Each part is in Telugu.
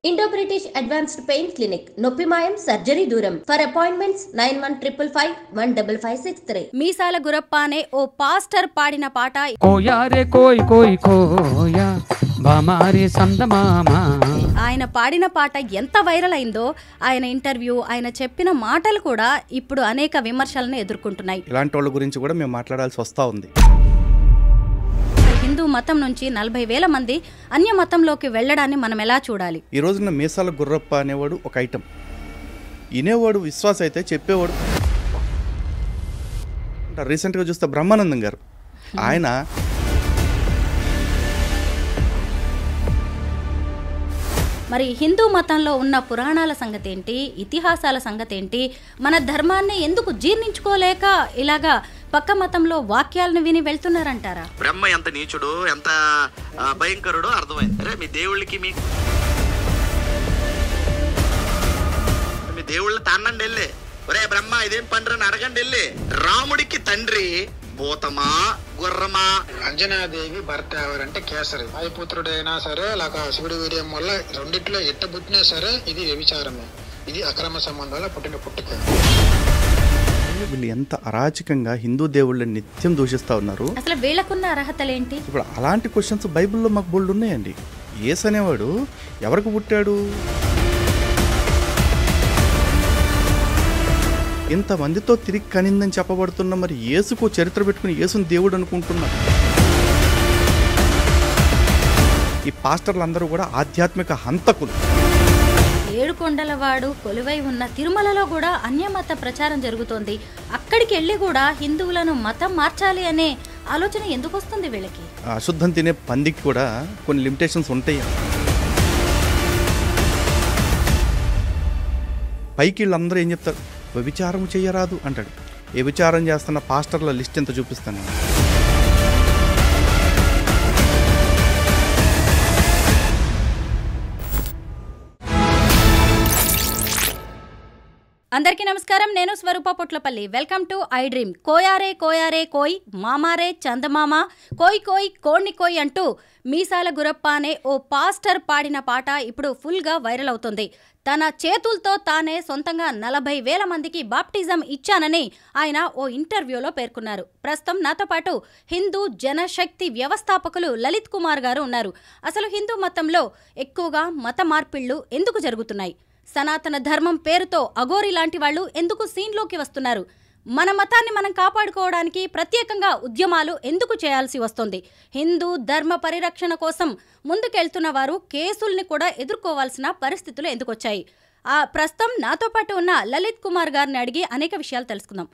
Indo-British Advanced Pain Clinic, Noppimayam Surgery Duram. For appointments 9155515563. మీసాల గురప్ప అనే ఓ పాస్టర్ పాడిన పాట కోయా రే కోయ్ కోయ్ కోయా బామారి సందమామా. ఆయన పాడిన పాట ఎంత వైరల్ అయిందో ఆయన ఇంటర్వ్యూ, ఆయన చెప్పిన మాటలు కూడా ఇప్పుడు అనేక విమర్శలను ఎదుర్కొంటున్నాయి. ఇలాంటి వాళ్ళ గురించి కూడా మేము మాట్లాడాల్సి వస్తూ ఉంది. హిందూ మతం నుంచి 40,000 మంది అన్య మతంలోకి వెళ్ళడాన్ని మనం ఎలా చూడాలి? ఈ రోజున మీసాల గుర్రప్ప అనేవాడు ఒక ఐటమ్. వినేవాడు విశ్వాస అయితే చెప్పేవాడు. రీసెంట్గా చూస్తే బ్రహ్మానందం గారు ఆయన మరి హిందూ మతంలో ఉన్న పురాణాల సంగతి ఏంటి, ఇతిహాసాల సంగతి ఏంటి, మన ధర్మాన్ని ఎందుకు జీర్ణించుకోలేక ఇలాగా పక్క మతంలో వాక్యాలను విని వెళ్తున్నారంటారా? బ్రహ్మ ఎంత నీచుడు, ఎంత భయంకరుడో అర్థమైంది. అరే మీ దేవుళ్ళకి మీ దేవుళ్ళ తానండి వెళ్ళి, ఒరే బ్రహ్మ ఇదేం పండ్రని అడగండి వెళ్ళి. రాముడికి తండ్రి భూతమా గుర్రమా? అంజనాదేవి భర్త ఎవరంటే కేసరి. వాయుపుత్రుడైనా సరే లేక శివుడి వీర్యం వల్ల రెండిట్లో ఎట్ట పుట్టినా సరే ఇది వ్యభిచారమే. ఇది అక్రమ సంబంధాల పుట్టిన పుట్టుక. వీళ్ళు ఎంత అరాచకంగా హిందూ దేవుళ్ళని నిత్యం దూషిస్తూ ఉన్నారు. అసలు వీళ్ళకున్న అర్హతలేంటి? ఇప్పుడు అలాంటి క్వశ్చన్స్ బైబిల్లో మాకు బోల్డ్ ఉన్నాయండి. యేసు అనేవాడు ఎవరికి పుట్టాడు? ఇంతమందితో తిరిగి కనిందని చెప్పబడుతున్నా మరి యేసుకు చరిత్ర పెట్టుకుని యేసుని దేవుడు అనుకుంటున్నారు. ఈ పాస్టర్లందరూ కూడా ఆధ్యాత్మిక హంతకులు. ఏడుకొండలవాడు కొలువై ఉన్న తిరుమలలో కూడా అన్యమత ప్రచారం జరుగుతోంది. అక్కడికి వెళ్ళి కూడా హిందువులను మతం మార్చాలి అనే ఆలోచన ఎందుకు వస్తుంది వీళ్ళకి? అశుద్ధం తినే పందికి కూడా కొన్ని లిమిటేషన్స్ ఉంటాయి. పైకి వీళ్ళందరూ ఏం చెప్తారు? వ్యభిచారం చేయరాదు అంటాడు. వ్యభిచారం చేస్తున్న పాస్టర్ల లిస్ట్ ఎంత చూపిస్తాను. అందరికీ నమస్కారం. నేను Swaroopa Potlapalli. Welcome to I dream. కోయారే కోయారే కోయ్, మామారే చందమామ, కోయ్ కోయ్ కోణ్ణి కోయ్ అంటూ మీసాల గురప్ప అనే ఓ పాస్టర్ పాడిన పాట ఇప్పుడు ఫుల్గా వైరల్ అవుతుంది. తన చేతులతో తానే సొంతంగా 40,000 మందికి బాప్టిజం ఇచ్చానని ఆయన ఓ ఇంటర్వ్యూలో పేర్కొన్నారు. ప్రస్తుతం నాతో పాటు హిందూ జనశక్తి వ్యవస్థాపకులు లలిత్ కుమార్ గారు ఉన్నారు. అసలు హిందూ మతంలో ఎక్కువగా మత మార్పిళ్లు ఎందుకు జరుగుతున్నాయి? సనాతన ధర్మం పేరుతో అఘోరి లాంటి వాళ్ళు ఎందుకు సీన్లోకి వస్తున్నారు? మన మతాన్ని మనం కాపాడుకోవడానికి ప్రత్యేకంగా ఉద్యమాలు ఎందుకు చేయాల్సి వస్తుంది? హిందూ ధర్మ పరిరక్షణ కోసం ముందుకెళ్తున్న వారు కేసుల్ని కూడా ఎదుర్కోవాల్సిన పరిస్థితులు ఎందుకు వచ్చాయి? ప్రస్తుతం నాతో పాటు ఉన్న లలిత్ కుమార్ గారిని అడిగి అనేక విషయాలు తెలుసుకుందాం.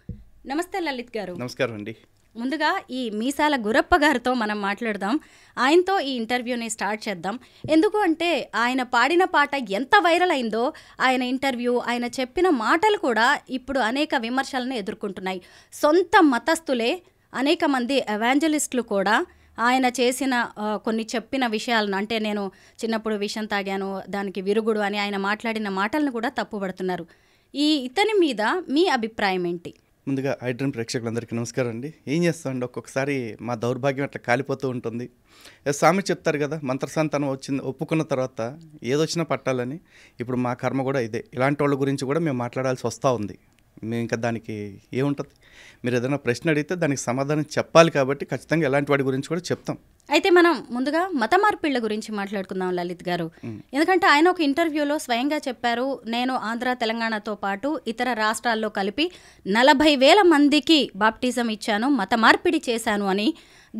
నమస్తే లలిత్ గారు. నమస్కారం అండి. ముందుగా ఈ మీసాల గురప్ప గారితో మనం మాట్లాడదాం. ఆయనతో ఈ ఇంటర్వ్యూని స్టార్ట్ చేద్దాం. ఎందుకు అంటే ఆయన పాడిన పాట ఎంత వైరల్ అయిందో ఆయన ఇంటర్వ్యూ, ఆయన చెప్పిన మాటలు కూడా ఇప్పుడు అనేక విమర్శలను ఎదుర్కొంటున్నాయి. సొంత మతస్థులే, అనేక మంది ఎవాంజలిస్టులు కూడా ఆయన చేసిన కొన్ని చెప్పిన విషయాలను, అంటే నేను చిన్నప్పుడు విషం తాగాను దానికి విరుగుడు అని ఆయన మాట్లాడిన మాటలను కూడా తప్పుపడుతున్నారు. ఇతని మీద మీ అభిప్రాయం ఏంటి? ముందుగా ఐ డ్రీమ్ ప్రేక్షకులందరికీ నమస్కారం అండి. ఏం చేస్తామండి, ఒక్కొక్కసారి మా దౌర్భాగ్యం అట్లా కాలిపోతూ ఉంటుంది. స్వామి చెప్తారు కదా, మంత్రసంతానం వచ్చింది ఒప్పుకున్న తర్వాత ఏదొచ్చినా పట్టాలని. ఇప్పుడు మా కర్మ కూడా ఇదే. ఇలాంటి వాళ్ళ గురించి కూడా మేము మాట్లాడాల్సి వస్తూ ఉంది. మేము ఇంకా దానికి ఏముంటుంది, మీరు ఏదైనా ప్రశ్న అడిగితే దానికి సమాధానం చెప్పాలి. కాబట్టి ఖచ్చితంగా ఇలాంటి వాటి గురించి కూడా చెప్తాం. అయితే మనం ముందుగా మత మార్పిళ్ల గురించి మాట్లాడుకుందాం లలిత్ గారు. ఎందుకంటే ఆయన ఒక ఇంటర్వ్యూలో స్వయంగా చెప్పారు, నేను ఆంధ్ర తెలంగాణతో పాటు ఇతర రాష్ట్రాల్లో కలిపి 40,000 మందికి బాప్టిజం ఇచ్చాను, మత మార్పిడి చేశాను అని.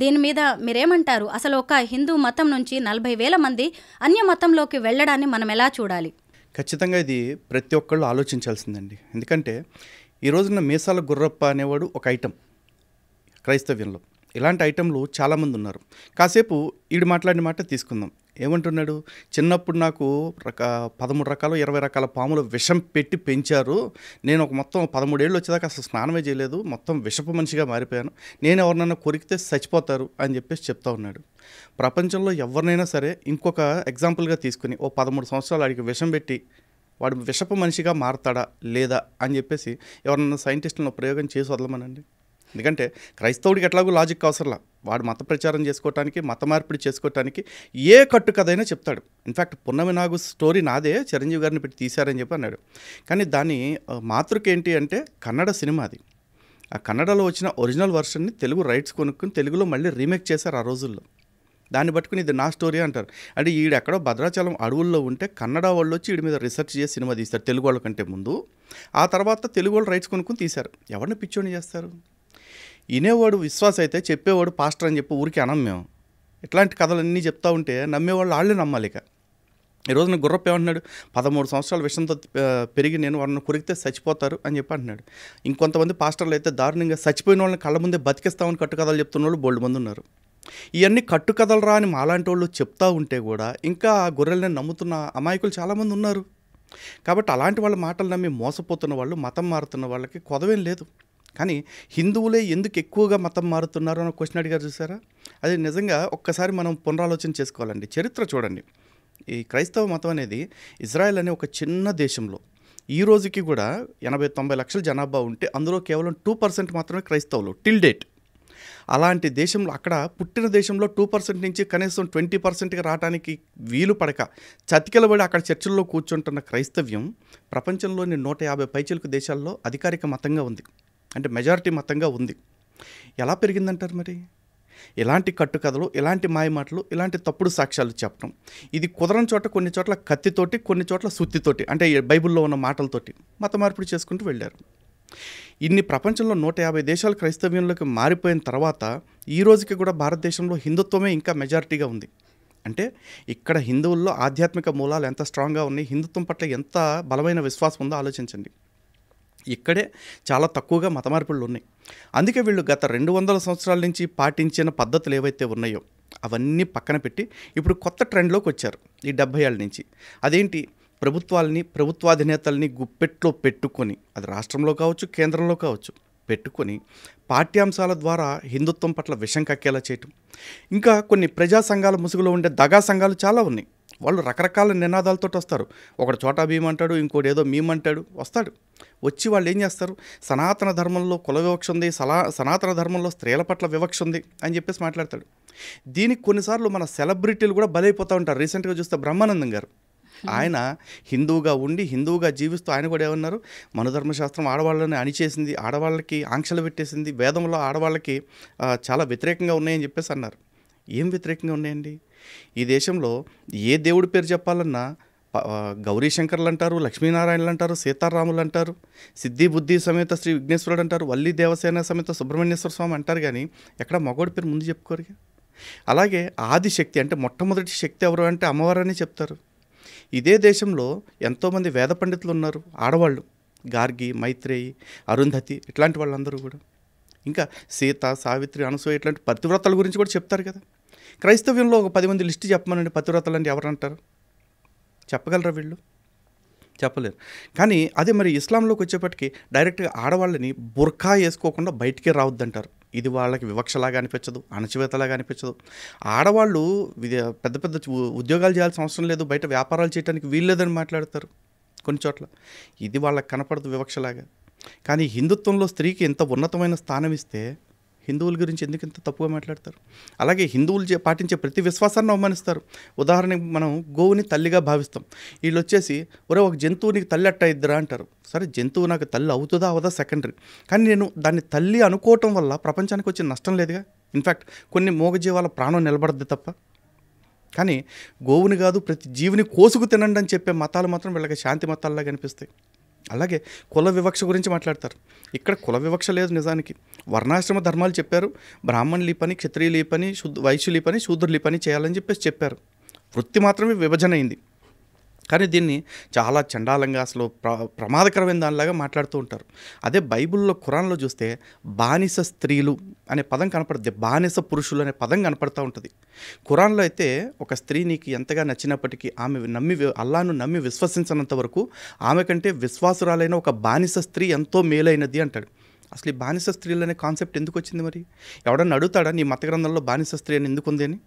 దీని మీద మీరేమంటారు? అసలు ఒక హిందూ మతం నుంచి 40,000 మంది అన్య మతంలోకి వెళ్ళడాన్ని మనం ఎలా చూడాలి? ఖచ్చితంగా ఇది ప్రతి ఒక్కళ్ళు ఆలోచించాల్సిందండి. ఎందుకంటే ఈ రోజున మీసాల గుర్రప్ప అనేవాడు ఒక ఐటమ్ క్రైస్తవ్యంలో. ఇలాంటి ఐటెంలు చాలామంది ఉన్నారు. కాసేపు ఈడు మాట్లాడిన మాట తీసుకుందాం. ఏమంటున్నాడు? చిన్నప్పుడు నాకు 13 రకాలు 20 రకాల పాములు విషం పెట్టి పెంచారు. నేను ఒక మొత్తం 13 ఏళ్ళు వచ్చేదాకా అసలు స్నానమే చేయలేదు, మొత్తం విషపు మనిషిగా మారిపోయాను, నేను ఎవరినైనా కొరికితే చచ్చిపోతారు అని చెప్పేసి చెప్తా ఉన్నాడు. ప్రపంచంలో ఎవరినైనా సరే ఇంకొక ఎగ్జాంపుల్గా తీసుకుని ఓ 13 సంవత్సరాలు వాడికి విషం పెట్టి వాడు విషపు మనిషిగా మారతాడా లేదా అని చెప్పేసి ఎవరన్నా సైంటిస్టులను ప్రయోగం చేసి వదలమనండి. ఎందుకంటే క్రైస్తవుడికి ఎట్లాగో లాజిక్ అవసరంలా, వాడు మత ప్రచారం చేసుకోవటానికి, మత మార్పిడి చేసుకోవటానికి ఏ కట్టు కథైనా చెప్తాడు. ఇన్ఫ్యాక్ట్ పున్నమి నాగు స్టోరీ నాదే, చిరంజీవి గారిని పెట్టి తీశారని చెప్పి అన్నాడు. కానీ దాని మాతృక ఏంటి అంటే కన్నడ సినిమా అది. ఆ కన్నడలో వచ్చిన ఒరిజినల్ వర్షన్ని తెలుగు రైట్స్ కొనుక్కుని తెలుగులో మళ్ళీ రీమేక్ చేశారు ఆ రోజుల్లో. దాన్ని పట్టుకుని ఇది నా స్టోరీ అంటారు. అంటే ఈడెక్కడో భద్రాచలం అడవుల్లో ఉంటే కన్నడ వాళ్ళు వచ్చి వీడి మీద రీసెర్చ్ చేసి సినిమా తీస్తారు తెలుగు వాళ్ళ కంటే ముందు. ఆ తర్వాత తెలుగు వాళ్ళు రైట్స్ కొనుక్కుని తీశారు. ఎవరిని పిచ్చోని చేస్తారు? వినేవాడు విశ్వాస అయితే చెప్పేవాడు పాస్టర్ అని చెప్పి ఊరికి అనం మేము. ఇట్లాంటి కథలన్నీ చెప్తా ఉంటే నమ్మేవాళ్ళు వాళ్ళే నమ్మాలి. ఇక ఈరోజు నా గుర్రప్ప ఏమంటున్నాడు, 13 సంవత్సరాల విషయంతో పెరిగి నేను వాళ్ళని కొరికితే చచ్చిపోతారు అని చెప్పి అంటున్నాడు. ఇంకొంతమంది పాస్టర్లు అయితే దారుణంగా చచ్చిపోయిన వాళ్ళని కళ్ళ ముందే బతికిస్తామని కట్టుకథలు చెప్తున్న వాళ్ళు బోల్డ్ మంది ఉన్నారు. ఇవన్నీ కట్టుకథలు రా అని మాలాంటి వాళ్ళు చెప్తా ఉంటే కూడా ఇంకా ఆ గొర్రెల్ని నమ్ముతున్న అమాయకులు చాలామంది ఉన్నారు. కాబట్టి అలాంటి వాళ్ళ మాటలు నమ్మి మోసపోతున్న వాళ్ళు, మతం మారుతున్న వాళ్ళకి కొదవేం లేదు. కానీ హిందువులే ఎందుకు ఎక్కువగా మతం మారుతున్నారు అని క్వశ్చన్ అడిగారు చూసారా? అది నిజంగా ఒక్కసారి మనం పునరాలోచన చేసుకోవాలండి. చరిత్ర చూడండి. ఈ క్రైస్తవ మతం అనేది ఇజ్రాయెల్ అనే ఒక చిన్న దేశంలో ఈ రోజుకి కూడా 80-90 లక్షల జనాభా ఉంటే అందులో కేవలం 2% మాత్రమే క్రైస్తవులు టిల్ డేట్. అలాంటి దేశంలో, అక్కడ పుట్టిన దేశంలో 2% నుంచి కనీసం 20%కి రావడానికి వీలు పడక చతికిలబడి అక్కడ చర్చిల్లో కూర్చుంటున్న క్రైస్తవ్యం ప్రపంచంలోని 150 పైచిలకు దేశాల్లో అధికారిక మతంగా ఉంది. అంటే మెజారిటీ మతంగా ఉంది. ఎలా పెరిగిందంటారు మరి? ఇలాంటి కట్టుకథలు, ఇలాంటి మాయమాటలు, ఇలాంటి తప్పుడు సాక్ష్యాలు చెప్పడం, ఇది కుదరని చోట కొన్ని చోట్ల కత్తితోటి, కొన్ని చోట్ల సుత్తితోటి, అంటే బైబిల్లో ఉన్న మాటలతోటి మత మార్పిడి చేసుకుంటూ వెళ్ళారు. ఇన్ని ప్రపంచంలో 150 దేశాలు క్రైస్తవ్యంలోకి మారిపోయిన తర్వాత ఈ రోజుకి కూడా భారతదేశంలో హిందుత్వమే ఇంకా మెజారిటీగా ఉంది. అంటే ఇక్కడ హిందువుల్లో ఆధ్యాత్మిక మూలాలు ఎంత స్ట్రాంగ్గా ఉన్నాయి, హిందుత్వం పట్ల ఎంత బలమైన విశ్వాసం ఉందో ఆలోచించండి. ఇక్కడే చాలా తక్కువగా మత మార్పులు ఉన్నాయి. అందుకే వీళ్ళు గత 200 సంవత్సరాల నుంచి పాటించిన పద్ధతులు ఏవైతే ఉన్నాయో అవన్నీ పక్కన పెట్టి ఇప్పుడు కొత్త ట్రెండ్లోకి వచ్చారు ఈ 70 ఏళ్ళ నుంచి. అదేంటి? ప్రభుత్వాలని, ప్రభుత్వాధినేతల్ని గుప్పెట్లో పెట్టుకొని, అది రాష్ట్రంలో కావచ్చు, కేంద్రంలో కావచ్చు, పెట్టుకొని పాఠ్యాంశాల ద్వారా హిందుత్వం పట్ల విషం కక్కేలా చేయటం. ఇంకా కొన్ని ప్రజా సంఘాల ముసుగులో ఉండే దగా సంఘాలు చాలా ఉన్నాయి. వాళ్ళు రకరకాల నినాదాలతో వస్తారు. ఒకడు చోటా భీమ్ అంటాడు, ఇంకోటి ఏదో మీమ్ అంటాడు. వస్తాడు, వచ్చి వాళ్ళు ఏం చేస్తారు, సనాతన ధర్మంలో కుల వివక్ష ఉంది, సనాతన ధర్మంలో స్త్రీల పట్ల వివక్ష ఉంది అని చెప్పేసి మాట్లాడతాడు. దీనికి కొన్నిసార్లు మన సెలబ్రిటీలు కూడా బలైపోతూ ఉంటారు. రీసెంట్గా చూస్తే బ్రహ్మానందం గారు, ఆయన హిందువుగా ఉండి హిందువుగా జీవిస్తూ ఆయన కూడా ఏమన్నారు, మనుధర్మశాస్త్రం ఆడవాళ్ళని అణిచేసింది, ఆడవాళ్ళకి ఆంక్షలు పెట్టేసింది, వేదంలో ఆడవాళ్ళకి చాలా వ్యతిరేకంగా ఉన్నాయని చెప్పేసి అన్నారు. ఏం వ్యతిరేకంగా ఉన్నాయండి? ఈ దేశంలో ఏ దేవుడి పేరు చెప్పాలన్నా గౌరీశంకర్లు అంటారు, లక్ష్మీనారాయణలు అంటారు, సీతారాములు అంటారు, సిద్ధి బుద్ధి సమేత శ్రీ విఘ్నేశ్వరుడు అంటారు, వల్లి దేవసేన సమేత సుబ్రహ్మణ్యేశ్వర స్వామి అంటారు. కానీ ఎక్కడ మగోడి పేరు ముందు చెప్పుకోరు. అలాగే ఆదిశక్తి అంటే మొట్టమొదటి శక్తి ఎవరు అంటే అమ్మవారని చెప్తారు. ఇదే దేశంలో ఎంతోమంది వేద పండితులు ఉన్నారు, ఆడవాళ్ళు, గార్గి, మైత్రేయి, అరుంధతి, ఇట్లాంటి వాళ్ళందరూ కూడా. ఇంకా సీత, సావిత్రి, అనసూయ ఇట్లాంటి పతివ్రతల గురించి కూడా చెప్తారు కదా. క్రైస్తవ్యంలో ఒక 10 మంది లిస్టు చెప్పమనండి, పతివ్రతలు అంటే ఎవరు అంటారు? చెప్పగలరా వీళ్ళు? చెప్పలేరు. కానీ అదే మరి ఇస్లాంలోకి వచ్చేప్పటికి డైరెక్ట్గా ఆడవాళ్ళని బుర్ఖా వేసుకోకుండా బయటికే రావద్దంటారు. ఇది వాళ్ళకి వివక్షలాగా అనిపించదు, అణచివేతలాగా అనిపించదు. ఆడవాళ్ళు పెద్ద పెద్ద ఉద్యోగాలు చేయాల్సిన అవసరం లేదు, బయట వ్యాపారాలు చేయడానికి వీల్లేదని మాట్లాడతారు కొన్ని చోట్ల. ఇది వాళ్ళకి కనపడదు వివక్షలాగా. కానీ హిందుత్వంలో స్త్రీకి ఎంత ఉన్నతమైన స్థానం ఇస్తే హిందువుల గురించి ఎందుకు ఇంత తప్పుగా మాట్లాడతారు? అలాగే హిందువులు పాటించే ప్రతి విశ్వాసాన్ని అవమానిస్తారు. ఉదాహరణకి మనం గోవుని తల్లిగా భావిస్తాం. వీళ్ళు వచ్చేసి ఒరే ఒక జంతువు నీకు తల్లి అట్ట ఇద్దరా అంటారు. సరే, జంతువు నాకు తల్లి అవుతుందా అవదా సెకండరీ, కానీ నేను దాన్ని తల్లి అనుకోవటం వల్ల ప్రపంచానికి వచ్చే నష్టం లేదుగా. ఇన్ఫ్యాక్ట్ కొన్ని మూగజీవాల ప్రాణం నిలబడద్దు తప్ప. కానీ గోవుని కాదు ప్రతి జీవిని కోసుకు తినండి అని చెప్పే మతాలు మాత్రం వీళ్ళకి శాంతి మతాల్లా కనిపిస్తాయి. అలాగే కుల వివక్ష గురించి మాట్లాడతారు. ఇక్కడ కుల వివక్ష లేదు నిజానికి. వర్ణాశ్రమ ధర్మాలు చెప్పారు. బ్రాహ్మణులు ఈ పని, క్షత్రియులు ఈ పని, వైశ్యులు ఈ పని, శూద్రులు ఈ పని చేయాలని చెప్పారు. వృత్తి మాత్రమే విభజన అయింది. కానీ దీన్ని చాలా చండాలంగా అసలు ప్రమాదకరమైన దానిలాగా మాట్లాడుతూ ఉంటారు. అదే బైబిల్లో ఖురాన్లో చూస్తే బానిస స్త్రీలు అనే పదం కనపడుతుంది, బానిస పురుషులు అనే పదం కనపడుతూ ఉంటుంది. ఖురాన్లో అయితే ఒక స్త్రీ నీకు ఎంతగా నచ్చినప్పటికీ ఆమె అల్లాను నమ్మి విశ్వసించినంత వరకు ఆమె కంటే విశ్వాసురాలైన ఒక బానిస స్త్రీ ఎంతో మేలైనది అంటాడు. అసలు ఈ బానిస స్త్రీలు అనే కాన్సెప్ట్ ఎందుకు వచ్చింది? మరి ఎవడన్నా అడుగుతాడా నీ మత గ్రంథంలో బానిస స్త్రీ అని ఎందుకు ఉంది అని?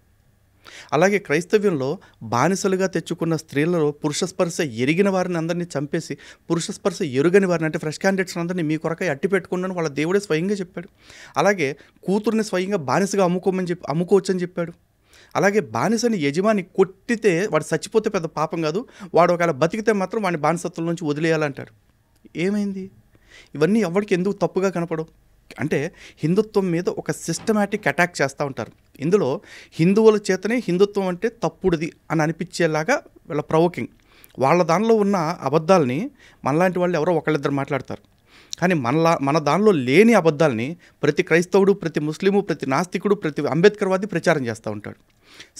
అలాగే క్రైస్తవ్యంలో బానిసలుగా తెచ్చుకున్న స్త్రీలలో పురుష స్పర్శ ఎరిగిన వారిని అందరినీ చంపేసి పురుష స్పర్శ ఎరుగని వారిని అంటే ఫ్రెష్ క్యాండిడేట్స్ అందరినీ మీ కొరకై అట్టి పెట్టుకున్నాను వాళ్ళ దేవుడే స్వయంగా చెప్పాడు. అలాగే కూతుర్ని స్వయంగా బానిసగా అమ్ముకోవచ్చని చెప్పాడు. అలాగే బానిసని యజమాని కొట్టితే వాడు చచ్చిపోతే పెద్ద పాపం కాదు, వాడు ఒకవేళ బతికితే మాత్రం వాడిని బానిసత్వం నుంచి వదిలేయాలంటాడు. ఏమైంది? ఇవన్నీ ఎవరికి ఎందుకు తప్పుగా కనపడవు? అంటే హిందుత్వం మీద ఒక సిస్టమాటిక్ అటాక్ చేస్తూ ఉంటారు. ఇందులో హిందువుల చేతనే హిందుత్వం అంటే తప్పుడుది అని అనిపించేలాగా వీళ్ళ ప్రవోకింగ్. వాళ్ళ దానిలో ఉన్న అబద్ధాలని మనలాంటి వాళ్ళు ఎవరో ఒకళ్ళిద్దరు మాట్లాడతారు. కానీ మన దానిలో లేని అబద్ధాలని ప్రతి క్రైస్తవుడు, ప్రతి ముస్లిము, ప్రతి నాస్తికుడు, ప్రతి అంబేద్కర్వాది ప్రచారం చేస్తూ ఉంటాడు.